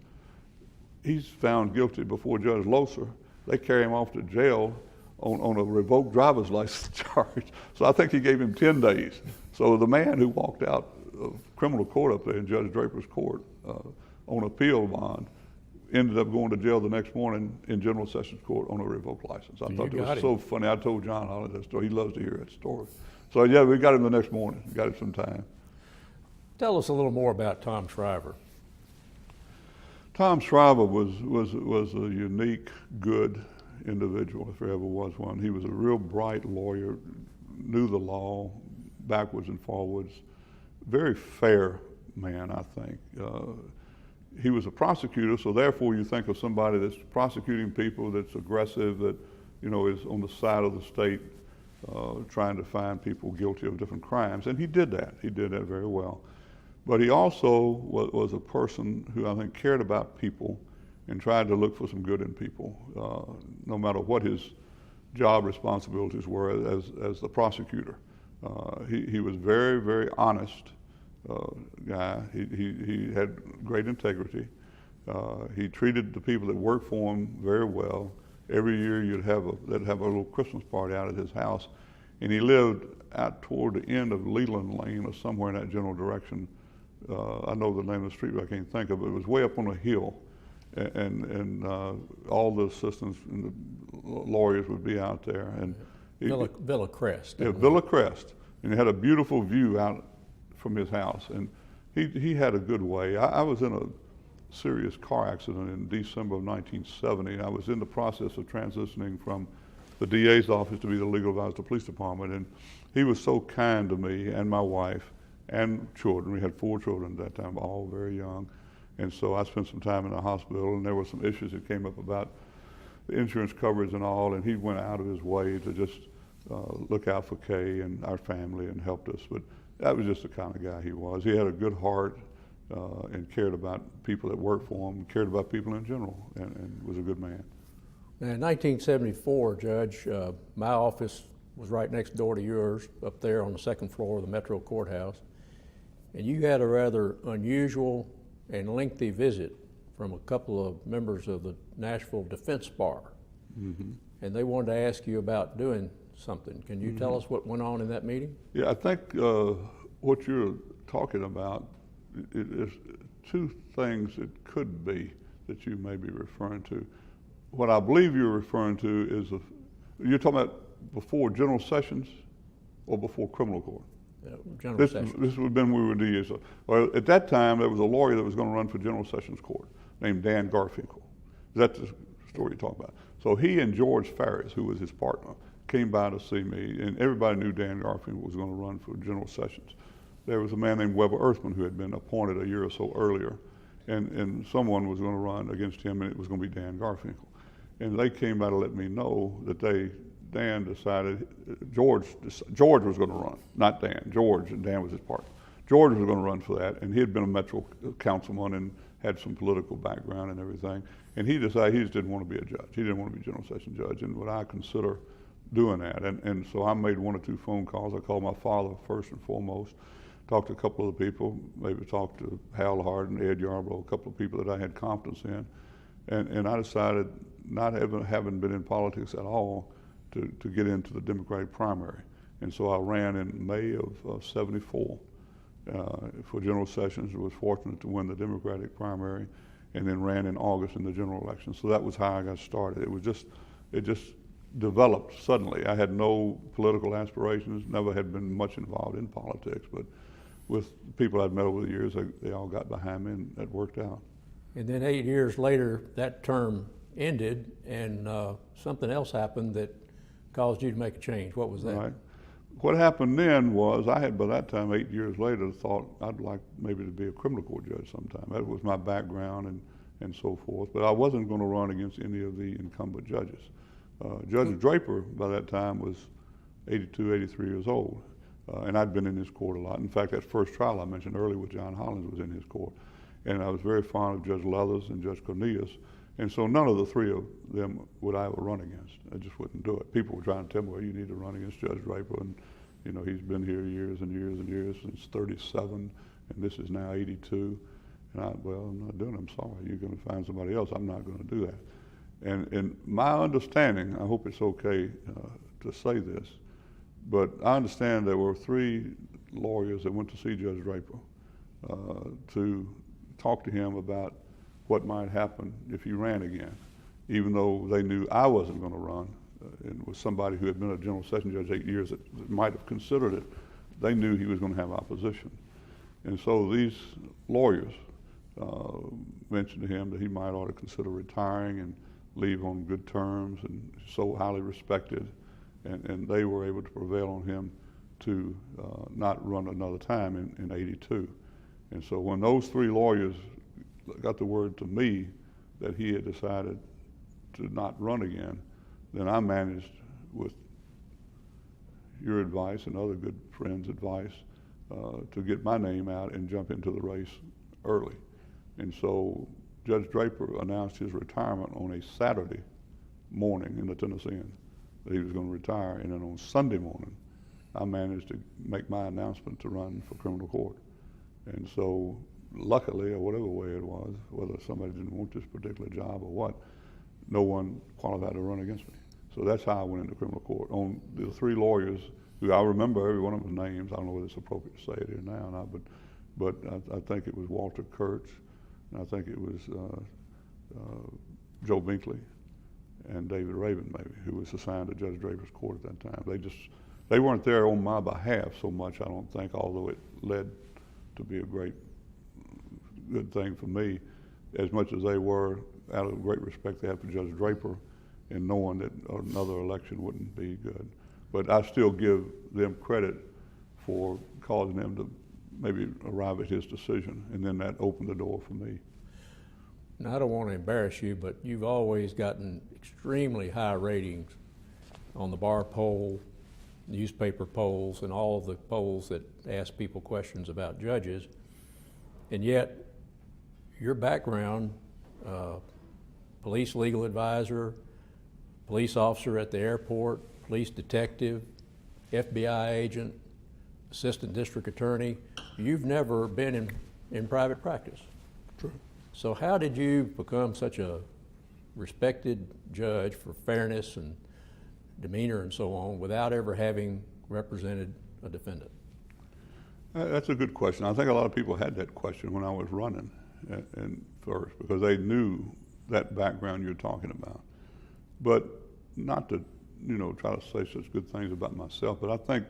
he's found guilty before Judge Losa. They carry him off to jail on a revoked driver's license charge. So I think he gave him 10 days. So the man who walked out of criminal court up there in Judge Draper's court on appeal bond ended up going to jail the next morning in General Sessions Court on a revoked license. I thought it was so funny. I told John Hollins that story. He loves to hear that story. So yeah, we got him the next morning. Got him some time. Tell us a little more about Tom Shriver. Tom Shriver was a unique, good individual, if there ever was one. He was a real bright lawyer, knew the law backwards and forwards, very fair man, I think. He was a prosecutor, so therefore you think of somebody that's prosecuting people, that's aggressive, that is on the side of the state trying to find people guilty of different crimes, and he did that. He did that very well. But he also was a person who I think cared about people and tried to look for some good in people, no matter what his job responsibilities were as the prosecutor. He was very, very honest guy. He had great integrity. He treated the people that worked for him very well. Every year they'd have a little Christmas party out at his house, and he lived out toward the end of Leland Lane or somewhere in that general direction. I know the name of the street, but I can't think of it. It was way up on a hill, and all the assistants and the lawyers would be out there. And Villa Crest. Yeah, Villa Crest, and he had a beautiful view out from his house. And he had a good way. I was in a serious car accident in December of 1970. I was in the process of transitioning from the DA's office to be the legal advisor to the police department, and he was so kind to me and my wife and children. We had 4 children at that time, all very young. And so I spent some time in the hospital, and there were some issues that came up about the insurance coverage and all, and he went out of his way to just look out for Kay and our family and helped us. But that was just the kind of guy he was. He had a good heart and cared about people that worked for him, cared about people in general, and was a good man. Now, in 1974, Judge, my office was right next door to yours, up there on the 2nd floor of the Metro Courthouse, and you had a rather unusual and lengthy visit from a couple of members of the Nashville Defense Bar, and they wanted to ask you about doing something. Can you tell us what went on in that meeting? Yeah, I think what you're talking about is 2 things it could be that you may be referring to. What I believe you're referring to is you're talking about before General Sessions or before criminal court? General Sessions. This would have been when we were DAs. Well, at that time, there was a lawyer that was going to run for General Sessions Court named Dan Garfinkel. That's the story you're talking about. So he and George Farris, who was his partner, came by to see me, and everybody knew Dan Garfinkel was going to run for General Sessions. There was a man named Weber Earthman who had been appointed a year or so earlier, and someone was going to run against him, and it was going to be Dan Garfinkel. And they came by to let me know that Dan decided, George was going to run, not Dan. George, and Dan was his partner. George was going to run for that, and he had been a Metro councilman and had some political background and everything. And he decided he just didn't want to be a judge. He didn't want to be General Sessions judge, and would I consider doing that? And so I made 1 or 2 phone calls. I called my father first and foremost, talked to a couple of the people, maybe talked to Hal Hardin, Ed Yarbrough, a couple of people that I had confidence in. And I decided, not having been in politics at all, to get into the Democratic primary. And so I ran in May of 74 for General Sessions. I was fortunate to win the Democratic primary, and then ran in August in the general election. So that was how I got started. It just developed suddenly. I had no political aspirations, never had been much involved in politics, but with people I'd met over the years, they all got behind me, and that worked out. And then 8 years later, that term ended, and something else happened that caused you to make a change. What was that? Right. What happened then was I had, by that time, 8 years later, thought I'd like maybe to be a criminal court judge sometime. That was my background and so forth. But I wasn't going to run against any of the incumbent judges. Judge Draper, by that time, was 82, 83 years old. And I'd been in his court a lot. In fact, that first trial I mentioned earlier with John Hollins was in his court. And I was very fond of Judge Leathers and Judge Cornelius. And so none of the 3 of them would I ever run against. I just wouldn't do it. People were trying to tell me, well, you need to run against Judge Draper. And, you know, he's been here years and years and years, since 37, and this is now 82. And well, I'm not doing it. I'm sorry. You're going to find somebody else. I'm not going to do that. And my understanding, I hope it's okay to say this, but I understand there were 3 lawyers that went to see Judge Draper to talk to him about what might happen if he ran again, even though they knew I wasn't going to run. And was somebody who had been a General Sessions judge 8 years that might have considered it. They knew he was going to have opposition. And so these lawyers mentioned to him that he might ought to consider retiring and leave on good terms, and so highly respected. And they were able to prevail on him to not run another time in 82. And so when those 3 lawyers got the word to me that he had decided to not run again, then I managed, with your advice and other good friends' advice, to get my name out and jump into the race early. And so Judge Draper announced his retirement on a Saturday morning in the Tennessean, that he was going to retire, and then on Sunday morning I managed to make my announcement to run for criminal court. And so luckily, or whatever way it was, whether somebody didn't want this particular job or what, no one qualified to run against me. So that's how I went into criminal court. On the three lawyers, who I remember every one of their names. I don't know whether it's appropriate to say it here now or not, but I think it was Walter Kurtz, and I think it was Joe Binkley and David Raven, maybe, who was assigned to Judge Draper's court at that time. They weren't there on my behalf so much, I don't think, although it led to be a good thing for me, as much as they were out of great respect they had for Judge Draper and knowing that another election wouldn't be good. But I still give them credit for causing them to maybe arrive at his decision, and then that opened the door for me. Now, I don't want to embarrass you, but you've always gotten extremely high ratings on the bar poll, newspaper polls, and all of the polls that ask people questions about judges. And yet, your background, police legal advisor, police officer at the airport, police detective, FBI agent, assistant district attorney, you've never been in private practice. True. So how did you become such a respected judge for fairness and demeanor and so on without ever having represented a defendant? That's a good question. I think a lot of people had that question when I was running and first, because they knew that background you're talking about. But not to, try to say such good things about myself, but I think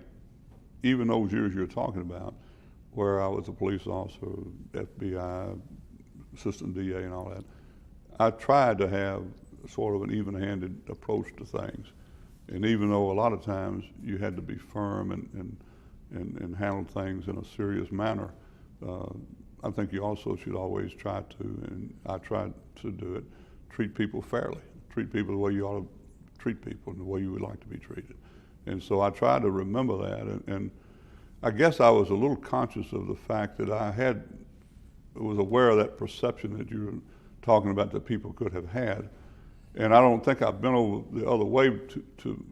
even those years you're talking about, where I was a police officer, FBI, assistant DA and all that, I tried to have sort of an even-handed approach to things. And even though a lot of times you had to be firm and handle things in a serious manner, I think you also should always try to, and I tried to do it, treat people fairly, treat people the way you ought to treat people and the way you would like to be treated. And so I tried to remember that, and I guess I was a little conscious of the fact that was aware of that perception that you were talking about that people could have had. And I don't think I've been over the other way to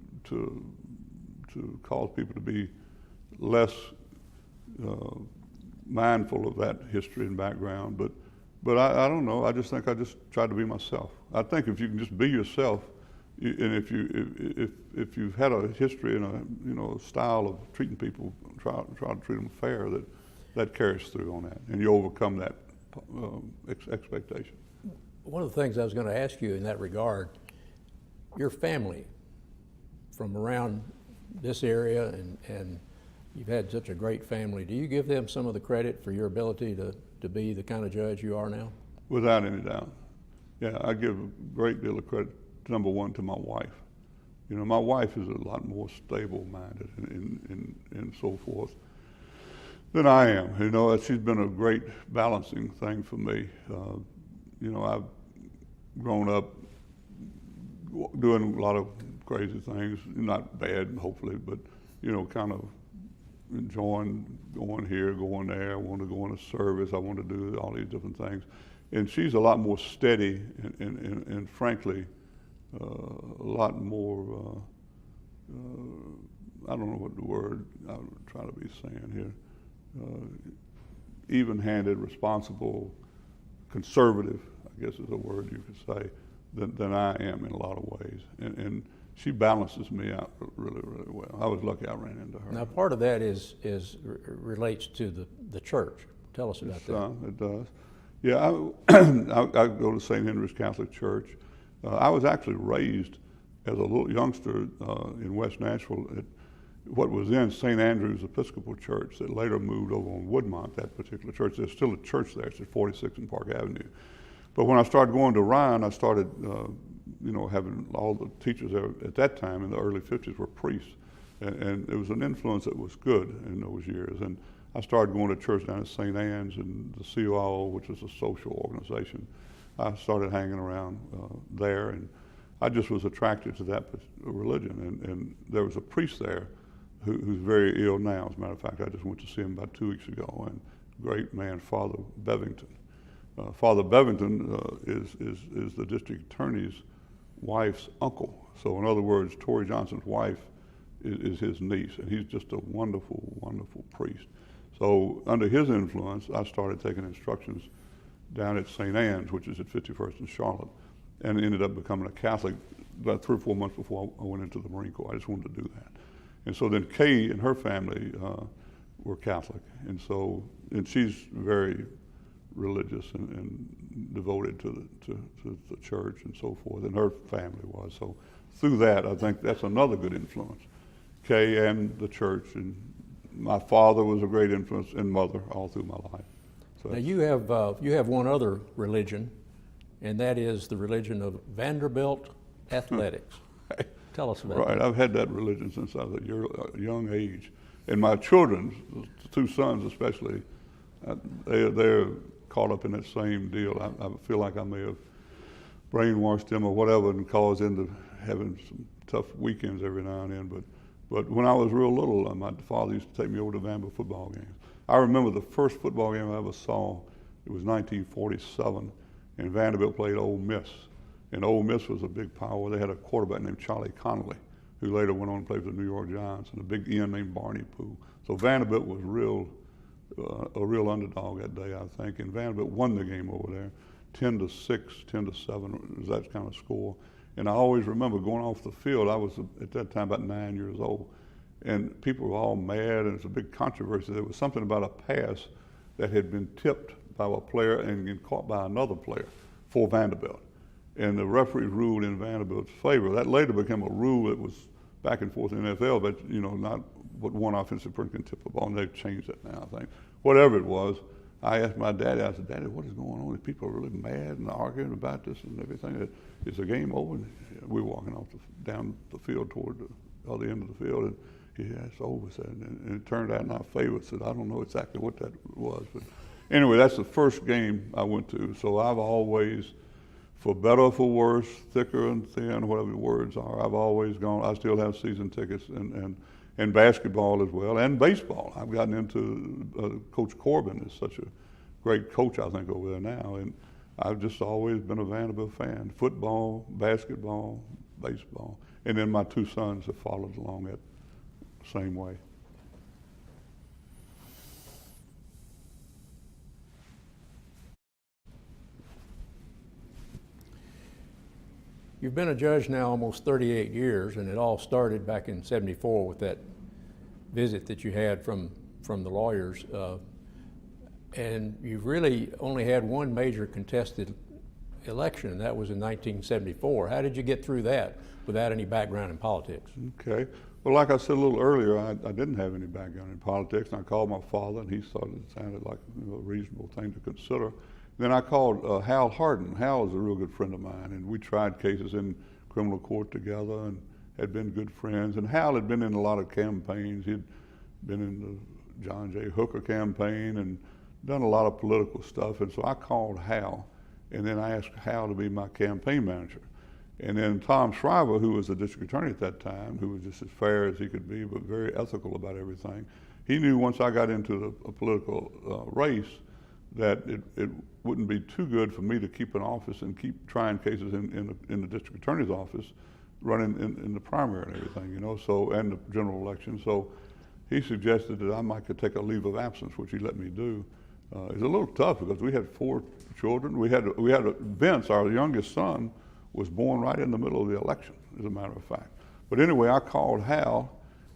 cause people to be less mindful of that history and background. But I don't know. I just think I just tried to be myself. I think if you can just be yourself, and if you've had a history and a style of treating people, try to treat them fair, that carries through on that, and you overcome that expectation. One of the things I was going to ask you in that regard, your family from around this area, and you've had such a great family. Do you give them some of the credit for your ability to be the kind of judge you are now? Without any doubt. Yeah, I give a great deal of credit, number one, to my wife. My wife is a lot more stable-minded and so forth than I am. She's been a great balancing thing for me. I've grown up doing a lot of crazy things, not bad, hopefully, but, kind of enjoying going here, going there. I want to go into service. I want to do all these different things. And she's a lot more steady and frankly, a lot more, I don't know what the word I'm trying to be saying here, even-handed, responsible, conservative, I guess is a word you could say, than I am in a lot of ways. And she balances me out really, really well. I was lucky I ran into her. Now, part of that relates to the church. Tell us about that. It does. Yeah, I go to St. Henry's Catholic Church. I was actually raised as a little youngster in West Nashville at what was then St. Andrew's Episcopal Church that later moved over on Woodmont, that particular church. There's still a church there. It's at 46 and Park Avenue. But when I started going to Ryan, I started, having all the teachers there at that time in the early 50s were priests. And it was an influence that was good in those years. And I started going to church down at St. Anne's and the COIO, which is a social organization. I started hanging around there, and I just was attracted to that religion. And there was a priest there who's very ill now. As a matter of fact, I just went to see him about 2 weeks ago, and great man, Father Bevington. Father Bevington is the district attorney's wife's uncle. So in other words, Torrey Johnson's wife is his niece, and he's just a wonderful, wonderful priest. So under his influence, I started taking instructions down at St. Anne's, which is at 51st and Charlotte, and ended up becoming a Catholic about 3 or 4 months before I went into the Marine Corps. I just wanted to do that. And so then Kay and her family were Catholic, and she's very religious and devoted to the church and so forth, and her family was. So through that, I think that's another good influence. Kay and the church, and my father was a great influence, and mother all through my life. So now you have one other religion, and that is the religion of Vanderbilt athletics. Tell us about that. Right, I've had that religion since I was a young age, and my children, the 2 sons especially, they're caught up in that same deal. I feel like I may have brainwashed them or whatever and caused them to having some tough weekends every now and then. But when I was real little, my father used to take me over to Vanderbilt football games. I remember the first football game I ever saw. It was 1947, and Vanderbilt played Ole Miss. And Ole Miss was a big power. They had a quarterback named Charlie Connolly, who later went on to play for the New York Giants, and a big end named Barney Pooh. So Vanderbilt was a real underdog that day, I think. And Vanderbilt won the game over there, 10-6, 10-7 was that kind of score. And I always remember going off the field. I was at that time about 9 years old, and people were all mad, and it was a big controversy. There was something about a pass that had been tipped by a player and been caught by another player for Vanderbilt. And the referees ruled in Vanderbilt's favor. That later became a rule that was back and forth in the NFL, but not what one offensive person can tip a ball, and they've changed that now, I think. Whatever it was, I asked my daddy, I said, Daddy, what is going on? These people are really mad and arguing about this and everything. Is the game over? And we were walking down the field toward the other end of the field, and he said, it's over, said, and it turned out in our favor. Said, I don't know exactly what that was. But anyway, that's the first game I went to. So I've always, for better or for worse, thicker and thin, whatever the words are, I've always gone. I still have season tickets and basketball as well, and baseball. I've gotten into Coach Corbin is such a great coach, I think, over there now, and I've just always been a Vanderbilt fan. Football, basketball, baseball, and then my 2 sons have followed along that same way. You've been a judge now almost 38 years, and it all started back in '74 with that visit that you had from the lawyers. And you've really only had one major contested election, and that was in 1974. How did you get through that without any background in politics? Okay. Well, like I said a little earlier, I didn't have any background in politics, and I called my father, and he thought it sounded like a reasonable thing to consider. Then I called Hal Hardin. Hal is a real good friend of mine, and we tried cases in criminal court together and had been good friends. And Hal had been in a lot of campaigns. He'd been in the John J. Hooker campaign and done a lot of political stuff. And so I called Hal, and then I asked Hal to be my campaign manager. And then Tom Shriver, who was the district attorney at that time, who was just as fair as he could be, but very ethical about everything, he knew once I got into a political race that it wouldn't be too good for me to keep an office and keep trying cases in the district attorney's office, running in the primary and everything, so, and the general election. So he suggested that I might could take a leave of absence, which he let me do. It was a little tough because we had 4 children. We had Vince, our youngest son, was born right in the middle of the election, as a matter of fact. But anyway, I called Hal,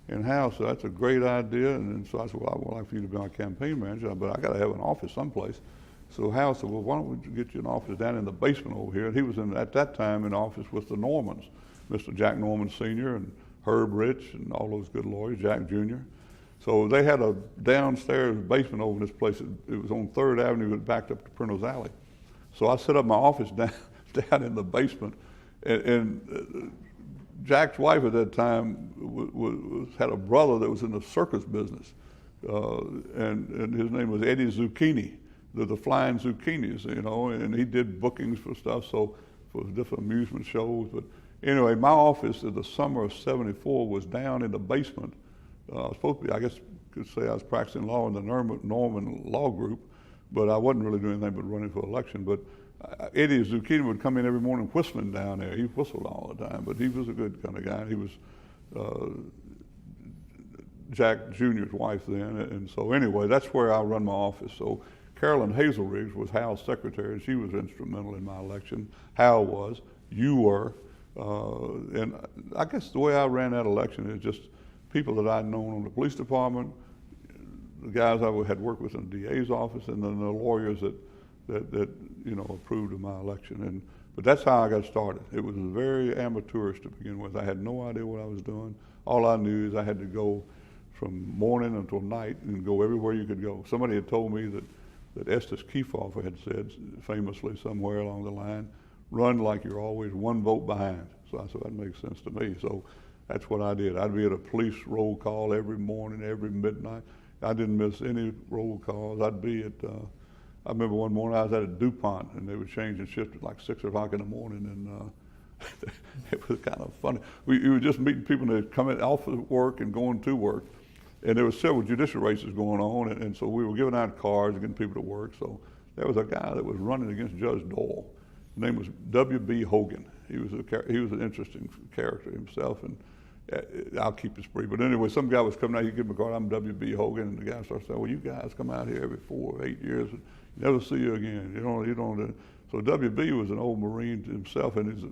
and Hal said, that's a great idea. And so I said, well, I would like for you to be my campaign manager, but I got to have an office someplace. So Hal said, well, why don't we get you an office down in the basement over here? And he was at that time in office with the Normans, Mr. Jack Norman Sr. and Herb Rich and all those good lawyers, Jack Jr. So they had a downstairs basement over this place. It was on 3rd Avenue, it backed up to Prentice Alley. So I set up my office down in the basement, and Jack's wife at that time had a brother that was in the circus business, and his name was Eddie Zucchini, the Flying Zucchinis, and he did bookings for stuff, so for different amusement shows. But anyway, my office in the summer of '74 was down in the basement. I was supposed to be, I guess you could say I was practicing law in the Norman Law Group, but I wasn't really doing anything but running for election. But Eddie Zucchini would come in every morning whistling down there. He whistled all the time, but he was a good kind of guy. He was Jack Jr.'s wife then, and so anyway, that's where I run my office. So Carolyn Hazelriggs was Hal's secretary, and she was instrumental in my election. Hal was, you were, and I guess the way I ran that election is just people that I'd known in the police department, the guys I had worked with in the DA's office, and then the lawyers that approved of my election. But that's how I got started. It was very amateurish to begin with. I had no idea what I was doing. All I knew is I had to go from morning until night and go everywhere you could go. Somebody had told me that Estes Kefauver had said famously somewhere along the line, run like you're always one vote behind. So I said, that makes sense to me. So that's what I did. I'd be at a police roll call every morning, every midnight. I didn't miss any roll calls. I'd be at, I remember one morning I was at a DuPont and they were changing shifts at like 6 o'clock in the morning, and it was kind of funny. You were just meeting people that come in off of work and going to work, and there were several judicial races going on, and so we were giving out cards and getting people to work. So there was a guy that was running against Judge Doyle. His name was W.B. Hogan. He was an interesting character himself, and I'll keep this brief. But anyway, some guy was coming out, he'd give him a card, I'm W.B. Hogan, and the guy started saying, well, you guys come out here every 4 or 8 years, and never see you again. You don't. So W.B. was an old Marine himself, and he's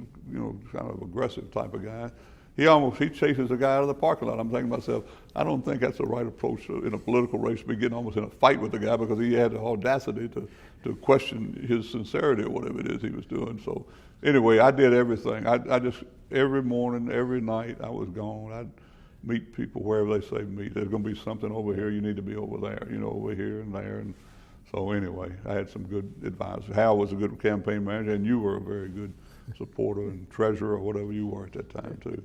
kind of aggressive type of guy. He chases a guy out of the parking lot. I'm thinking to myself, I don't think that's the right approach in a political race, to be getting almost in a fight with the guy because he had the audacity to question his sincerity or whatever it is he was doing. So anyway, I did everything. I just, every morning, every night, I was gone. I'd meet people wherever they say meet. There's going to be something over here, you need to be over there, over here and there. And so anyway, I had some good advisors. Hal was a good campaign manager, and you were a very good supporter and treasurer or whatever you were at that time too.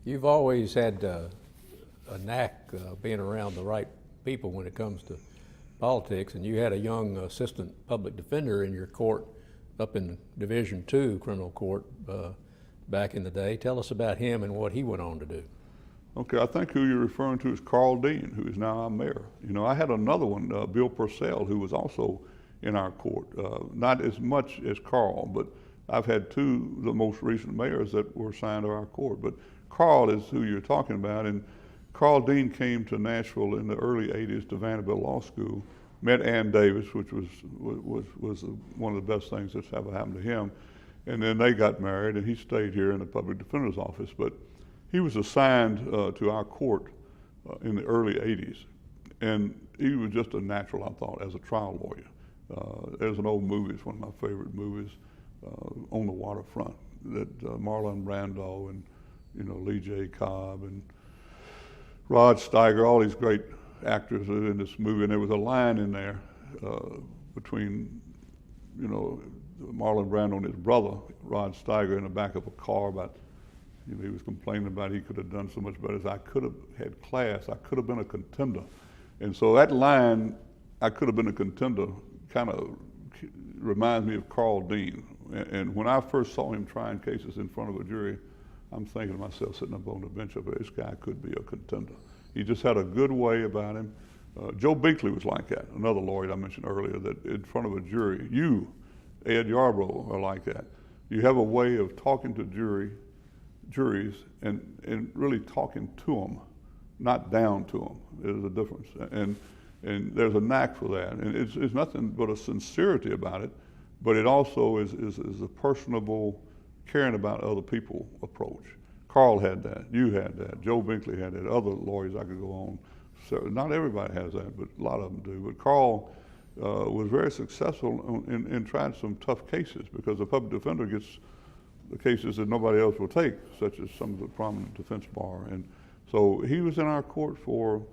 You've always had a knack being around the right people when it comes to politics, and you had a young assistant public defender in your court up in Division II criminal court back in the day. Tell us about him and what he went on to do. Okay, I think who you're referring to is Carl Dean, who is now our mayor. I had another one, Bill Purcell, who was also in our court. Not as much as Carl, but I've had two, the most recent mayors that were assigned to our court. But Carl is who you're talking about, and Carl Dean came to Nashville in the early 80s to Vanderbilt Law School, met Ann Davis, which was one of the best things that's ever happened to him, and then they got married, and he stayed here in the public defender's office. But he was assigned to our court in the early 80s, and he was just a natural, I thought, as a trial lawyer. There's an old movie, it's one of my favorite movies, On the Waterfront, that Marlon Randall and Lee J. Cobb and Rod Steiger, all these great actors are in this movie, and there was a line in there between, Marlon Brando and his brother, Rod Steiger, in the back of a car about, he was complaining about he could have done so much better. I could have had class, I could have been a contender. And so that line, I could have been a contender, kind of reminds me of Carl Dean. And when I first saw him trying cases in front of a jury, I'm thinking to myself, sitting up on the bench up there, this guy could be a contender. He just had a good way about him. Joe Binkley was like that, another lawyer I mentioned earlier, that in front of a jury, you, Ed Yarbrough, are like that. You have a way of talking to juries and really talking to them, not down to them. There's a difference. And there's a knack for that. And it's nothing but a sincerity about it, but it also is a personable, caring about other people approach. Carl had that, you had that, Joe Binkley had that, other lawyers I could go on. So not everybody has that, but a lot of them do. But Carl was very successful in trying some tough cases, because the public defender gets the cases that nobody else will take, such as some of the prominent defense bar. And so he was in our court for,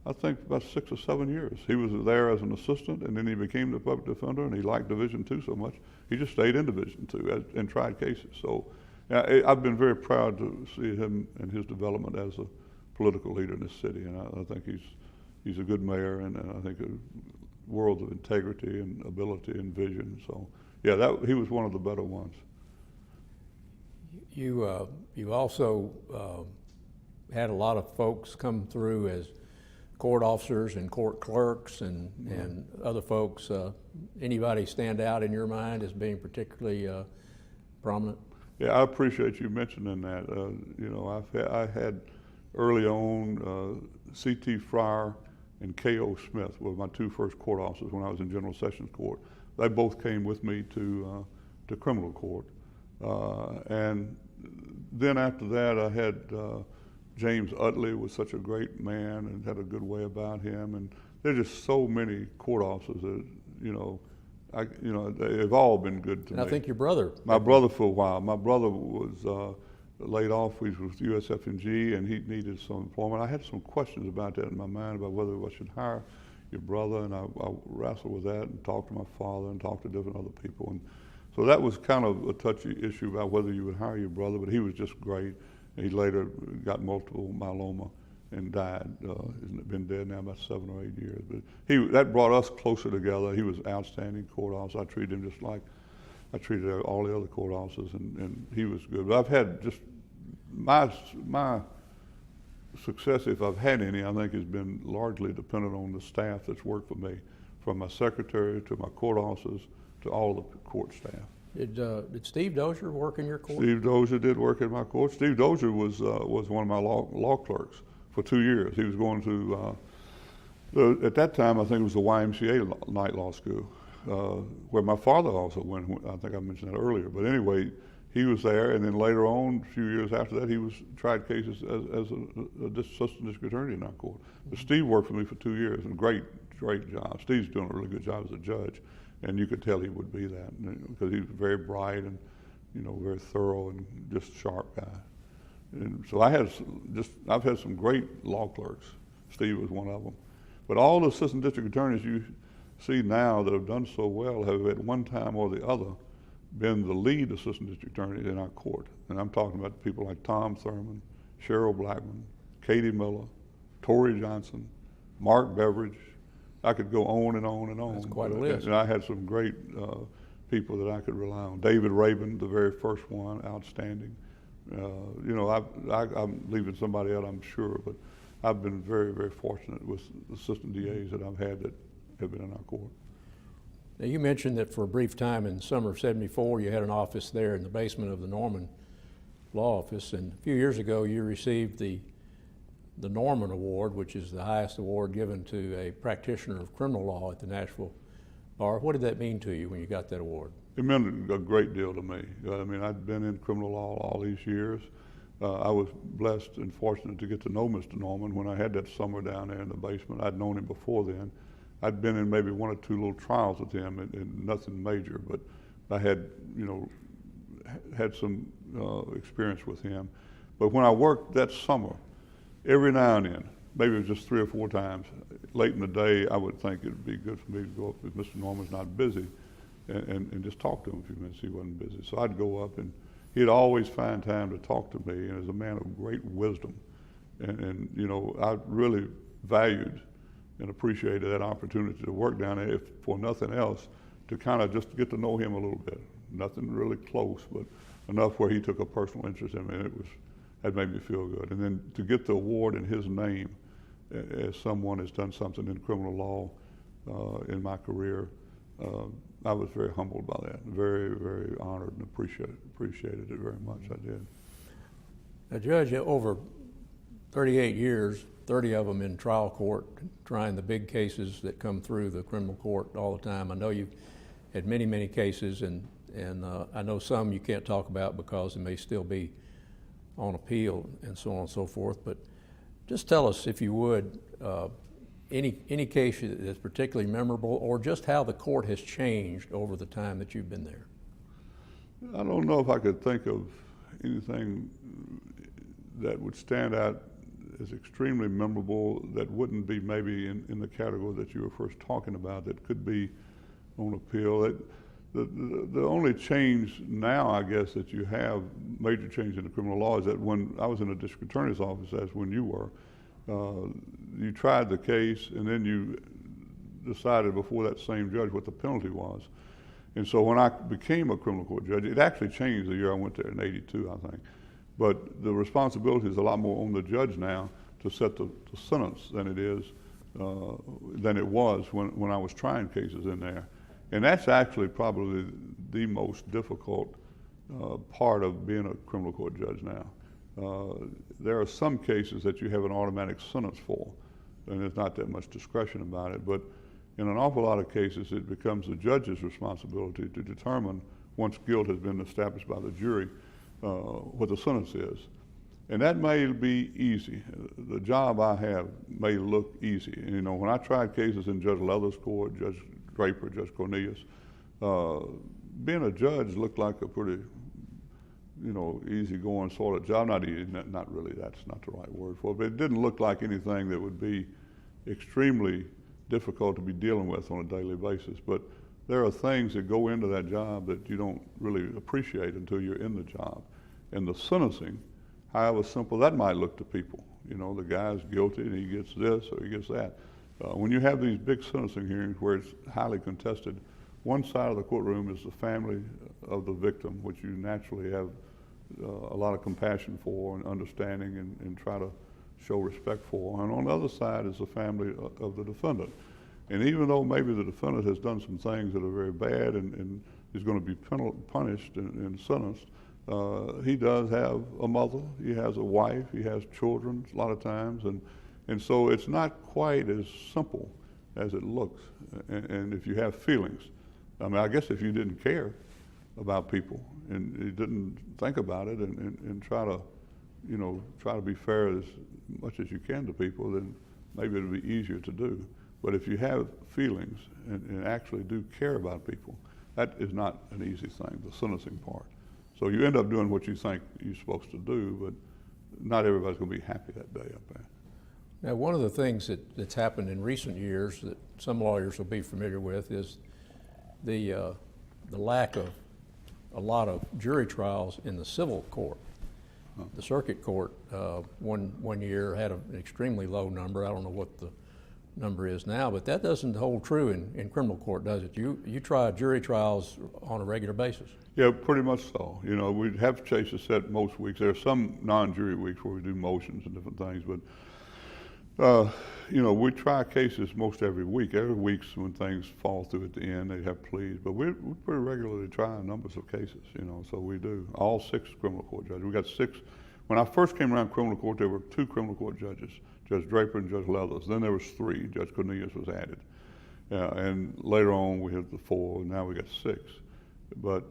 I think, about 6 or 7 years. He was there as an assistant, and then he became the public defender, and he liked Division II so much, he just stayed in Division II and tried cases. So I've been very proud to see him and his development as a political leader in this city, and I think he's a good mayor, and I think worlds of integrity and ability and vision. So yeah, he was one of the better ones. You also had a lot of folks come through as court officers and court clerks and other folks. Anybody stand out in your mind as being particularly prominent? Yeah, I appreciate you mentioning that. I had early on, C.T. Fryer and K.O. Smith were my two first court officers when I was in General Sessions Court. They both came with me to criminal court. And then after that, I had James Utley was such a great man and had a good way about him. And there's just so many court officers that, they've all been good to me. I think your brother. My brother for a while. My brother was laid off. He was with USF&G, and he needed some employment. I had some questions about that in my mind about whether I should hire your brother, and I wrestled with that and talked to my father and talked to different other people. And so that was kind of a touchy issue about whether you would hire your brother, but he was just great. And he later got multiple myeloma and died. He's been dead now about 7 or 8 years. But that brought us closer together. He was an outstanding court officer. I treated him just like I treated all the other court officers, and he was good. But I've had just my success, if I've had any, I think has been largely dependent on the staff that's worked for me, from my secretary to my court officers to all the court staff. Did Steve Dozier work in your court? Steve Dozier did work in my court. Steve Dozier was one of my law clerks for 2 years. He was going to, at that time, I think it was the YMCA night law school, where my father also went. I think I mentioned that earlier. But anyway, he was there, and then later on, a few years after that, he was tried cases as an assistant district attorney in our court. But Steve worked for me for 2 years, and great job. Steve's doing a really good job as a judge, and you could tell he would be that because he was very bright and very thorough and just sharp guy. And so I've had some great law clerks. Steve was one of them. But all the assistant district attorneys you see now that have done so well have at one time or the other been the lead assistant district attorney in our court. And I'm talking about people like Tom Thurman, Cheryl Blackman, Katie Miller, Torrey Johnson, Mark Beveridge. I could go on and on and on. That's quite a list. And I had some great people that I could rely on. David Rabin, the very first one, outstanding. I'm leaving somebody out, I'm sure, but I've been very, very fortunate with assistant DAs that I've had that have been in our court. Now, you mentioned that for a brief time in the summer of '74, you had an office there in the basement of the Norman Law Office, and a few years ago you received the Norman Award, which is the highest award given to a practitioner of criminal law at the Nashville Bar. What did that mean to you when you got that award? It meant a great deal to me. I mean, I'd been in criminal law all these years. I was blessed and fortunate to get to know Mr. Norman when I had that summer down there in the basement. I'd known him before then. I'd been in maybe 1 or 2 little trials with him and nothing major, but I had, had some experience with him. But when I worked that summer, every now and then, maybe it was just 3 or 4 times, late in the day, I would think it'd be good for me to go up if Mr. Norman's not busy and just talk to him a few minutes. He wasn't busy. So I'd go up, and he'd always find time to talk to me, and as a man of great wisdom. And I really valued and appreciated that opportunity to work down there, if for nothing else, to kind of just get to know him a little bit. Nothing really close, but enough where he took a personal interest in me, and that made me feel good. And then to get the award in his name as someone has done something in criminal law in my career, I was very humbled by that. Very, very honored and appreciated it very much. I did. Now, Judge, over 38 years, 30 of them in trial court, trying the big cases that come through the criminal court all the time. I know you've had many, many cases, and I know some you can't talk about because they may still be on appeal and so on and so forth. But just tell us, if you would, any case that's particularly memorable, or just how the court has changed over the time that you've been there. I don't know if I could think of anything that would stand out as extremely memorable that wouldn't be maybe in the category that you were first talking about, that could be on appeal. The only change now, I guess, that you have, major change in the criminal law, is that when I was in a district attorney's office, as when you were, you tried the case and then you decided before that same judge what the penalty was. And so when I became a criminal court judge, it actually changed the year I went there in '82, I think. But the responsibility is a lot more on the judge now to set the sentence than it was when I was trying cases in there. And that's actually probably the most difficult part of being a criminal court judge now. There are some cases that you have an automatic sentence for, and there's not that much discretion about it. But in an awful lot of cases, it becomes the judge's responsibility to determine, once guilt has been established by the jury, what the sentence is. And that may be easy. The job I have may look easy. You know, when I tried cases in Judge Leather's court, Judge Draper, Judge Cornelius, being a judge looked like a pretty, you know, easygoing sort of job. Not easy, not really, that's not the right word for it, but it didn't look like anything that would be extremely difficult to be dealing with on a daily basis. But there are things that go into that job that you don't really appreciate until you're in the job. And the sentencing, however simple that might look to people, you know, the guy's guilty and he gets this or he gets that. When you have these big sentencing hearings where it's highly contested, one side of the courtroom is the family of the victim, which you naturally have a lot of compassion for and understanding and try to show respect for. And on the other side is the family of the defendant. And even though maybe the defendant has done some things that are very bad and is going to be punished and sentenced, he does have a mother, he has a wife, he has children a lot of times, and so it's not quite as simple as it looks. And if you have feelings, I mean, I guess if you didn't care about people and you didn't think about it and try to, you know, try to be fair as much as you can to people, then maybe it'll be easier to do. But if you have feelings and actually do care about people, that is not an easy thing, the sentencing part. So you end up doing what you think you're supposed to do, but not everybody's going to be happy that day up there. Now, one of the things that's happened in recent years that some lawyers will be familiar with is the lack of a lot of jury trials in the civil court. The circuit court one year had an extremely low number. I don't know what the number is now, but that doesn't hold true in criminal court, does it? You try jury trials on a regular basis? Yeah, pretty much so. You know, we have cases set most weeks. There are some non-jury weeks where we do motions and different things, but you know, we try cases most every week. Every week's when things fall through at the end, they have pleas, but we pretty regularly try numbers of cases, you know, so we do. All 6 criminal court judges. We got 6. When I first came around criminal court, there were 2 criminal court judges, Judge Draper and Judge Leathers. Then there was 3. Judge Cornelius was added. And later on, we had the 4, and now we got 6. But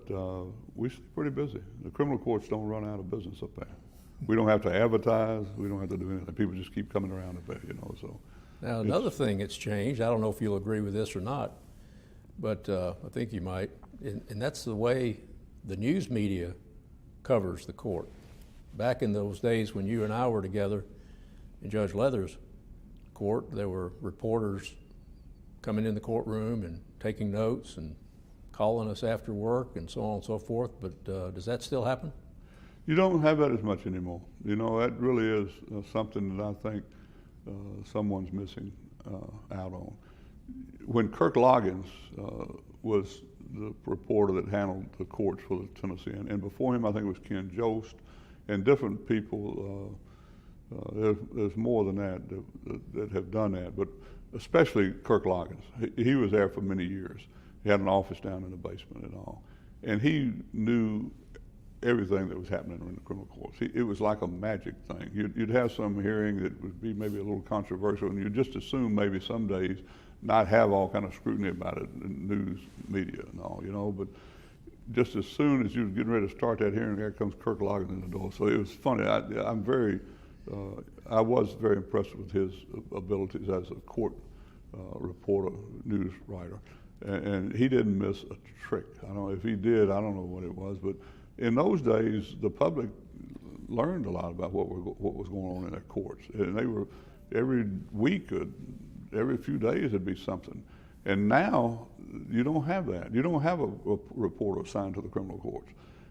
we stay pretty busy. The criminal courts don't run out of business up there. We don't have to advertise. We don't have to do anything. People just keep coming around up there, you know. So now another thing that's changed, I don't know if you'll agree with this or not, but I think you might, and that's the way the news media covers the court. Back in those days when you and I were together in Judge Leather's court, there were reporters coming in the courtroom and taking notes and calling us after work and so on and so forth, but does that still happen? You don't have that as much anymore. You know, that really is something that I think someone's missing out on. When Kirk Loggins was the reporter that handled the courts for the Tennessee, and before him I think it was Ken Jost and different people, there's more than that have done that, but especially Kirk Loggins. He was there for many years. He had an office down in the basement and all. And he knew everything that was happening in the criminal courts. It was like a magic thing. You'd have some hearing that would be maybe a little controversial, and you'd just assume maybe some days not have all kind of scrutiny about it in news media and all, you know, but just as soon as you were getting ready to start that hearing, there comes Kirk Loggins in the door. So it was funny. I was very impressed with his abilities as a court reporter, news writer. And he didn't miss a trick. I don't know if he did, I don't know what it was, but in those days, the public learned a lot about what was going on in their courts. And they were, every week, every few days, there'd be something. And now, you don't have that. You don't have a reporter assigned to the criminal courts.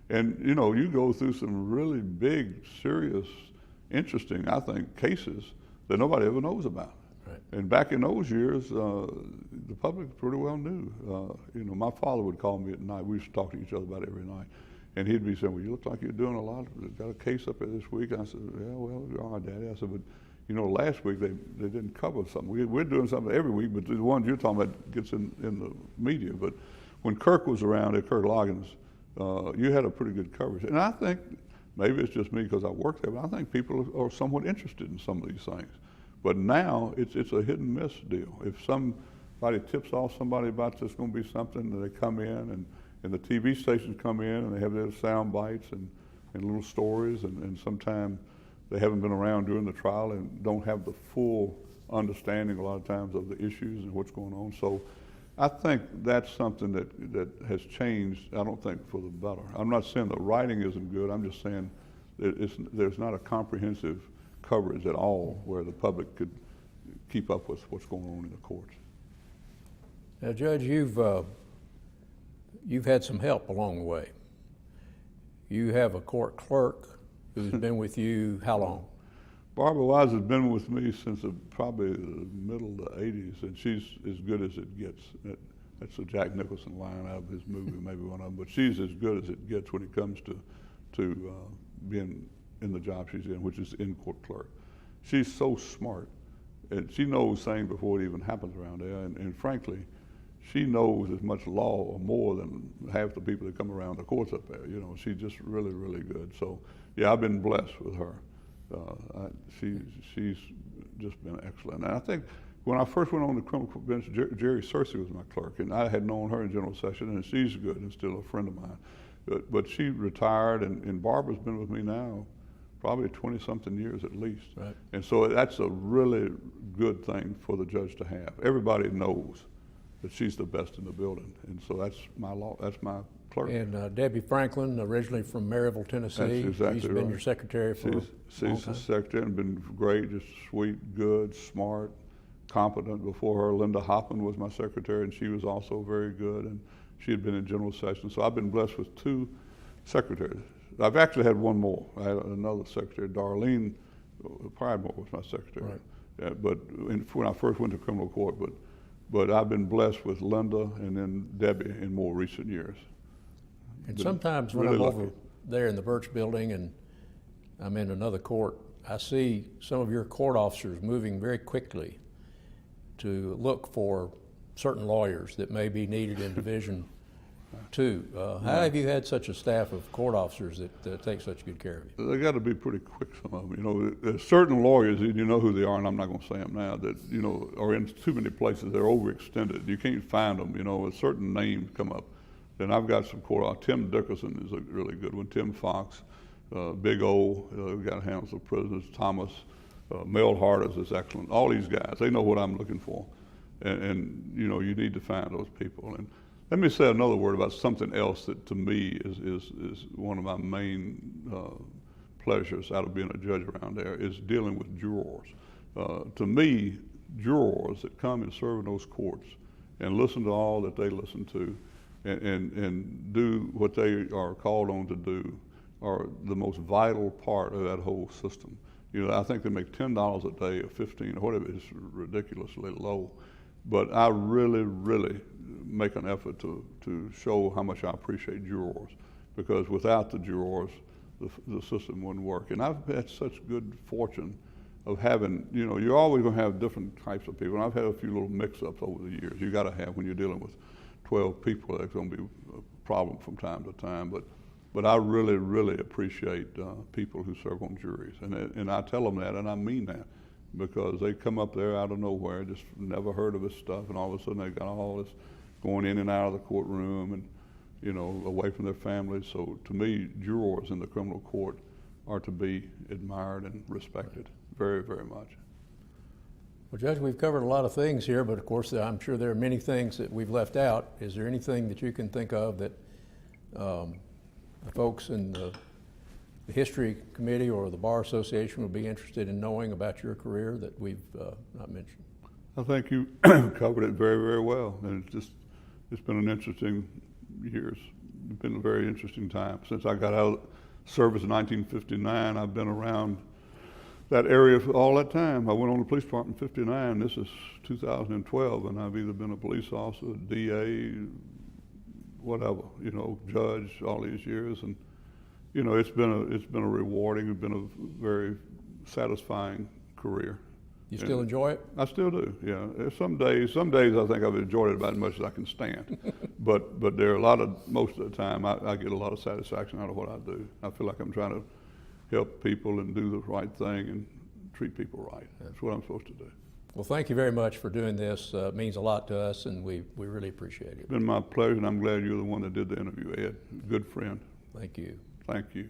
And, you know, you go through some really big, serious, interesting, I think, cases that nobody ever knows about. Right. And back in those years, the public pretty well knew. You know, my father would call me at night. We used to talk to each other about it every night. And he'd be saying, well, you look like you're doing a lot. Got a case up there this week. And I said, yeah, well, you're all right, Daddy. I said, but, you know, last week they didn't cover something. We're doing something every week, but the ones you're talking about gets in the media. But when Kirk was around at Kirk Loggins, you had a pretty good coverage. And I think Maybe it's just me because I work there, but I think people are somewhat interested in some of these things. But now it's a hit and miss deal. If somebody tips off somebody about there's going to be something, and they come in, and the TV stations come in, and they have their sound bites and little stories, and sometimes they haven't been around during the trial and don't have the full understanding a lot of times of the issues and what's going on. So I think that's something that has changed, I don't think for the better. I'm not saying the writing isn't good, I'm just saying that there's not a comprehensive coverage at all where the public could keep up with what's going on in the courts. Now, Judge, you've had some help along the way. You have a court clerk who's been with you how long? Barbara Wise has been with me since probably the middle of the 80s, and she's as good as it gets. That's a Jack Nicholson line out of his movie, maybe one of them, but she's as good as it gets when it comes to being in the job she's in, which is in-court clerk. She's so smart, and she knows things before it even happens around there, and frankly, she knows as much law or more than half the people that come around the courts up there. You know, she's just really, really good. So, yeah, I've been blessed with her. She's just been excellent. And I think when I first went on the criminal bench, Jerry Searcy was my clerk, and I had known her in general session, and she's good and still a friend of mine. But she retired, and Barbara's been with me now probably 20-something years at least. Right. And so that's a really good thing for the judge to have. Everybody knows that she's the best in the building, and so that's my clerk. And Debbie Franklin, originally from Maryville, Tennessee. That's exactly She's been your secretary for She's the secretary and been great, just sweet, good, smart, competent. Before her, Linda Hoppin was my secretary, and she was also very good, and she had been in general session. So I've been blessed with 2 secretaries. I've actually had one more. I had another secretary, Darlene Pridemore was my secretary. Right. Yeah, but when I first went to criminal court, but I've been blessed with Linda and then Debbie in more recent years. And sometimes when I'm over there in the Birch building and I'm in another court, I see some of your court officers moving very quickly to look for certain lawyers that may be needed in Division 2. How have you had such a staff of court officers that take such good care of you? They got to be pretty quick, some of them. You know, there's certain lawyers, you know who they are, and I'm not going to say them now, that, you know, are in too many places. They're overextended. You can't find them. You know, a certain name come up. Then I've got some court. Tim Dickerson is a really good one. Tim Fox, Big O, we've got handles of prisoners. Thomas, Mel Harders is excellent. All these guys, they know what I'm looking for, and you know, you need to find those people. And let me say another word about something else that to me is one of my main pleasures out of being a judge around there is dealing with jurors. To me, jurors that come and serve in those courts and listen to all that they listen to and do what they are called on to do are the most vital part of that whole system. You know, I think they make $10 a day or 15 or whatever. It's ridiculously low. But I really, really make an effort to show how much I appreciate jurors, because without the jurors, the system wouldn't work. And I've had such good fortune of having, you know, you're always going to have different types of people. And I've had a few little mix-ups over the years. You got to have when you're dealing with 12 people. That's going to be a problem from time to time. But I really, really appreciate people who serve on juries. And I tell them that, and I mean that, because they come up there out of nowhere, just never heard of this stuff, and all of a sudden they got all this going in and out of the courtroom and, you know, away from their families. So to me, jurors in the criminal court are to be admired and respected very, very much. Well, Judge, we've covered a lot of things here, but of course I'm sure there are many things that we've left out. Is there anything that you can think of that the folks in the History Committee or the Bar Association would be interested in knowing about your career that we've not mentioned? I think you covered it very, very well, and it's been an interesting years. It's been a very interesting time. Since I got out of service in 1959, I've been around that area for all that time. I went on the police department in 59. This is 2012, and I've either been a police officer, DA, whatever, you know, judge all these years, and you know, it's been a rewarding, it's been a very satisfying career. You still enjoy it? I still do, yeah. There's some days I think I've enjoyed it about as much as I can stand. but there are most of the time, I get a lot of satisfaction out of what I do. I feel like I'm trying to help people and do the right thing and treat people right. That's what I'm supposed to do. Well, thank you very much for doing this. It means a lot to us, and we really appreciate it. It's been my pleasure, and I'm glad you're the one that did the interview, Ed. Good friend. Thank you. Thank you.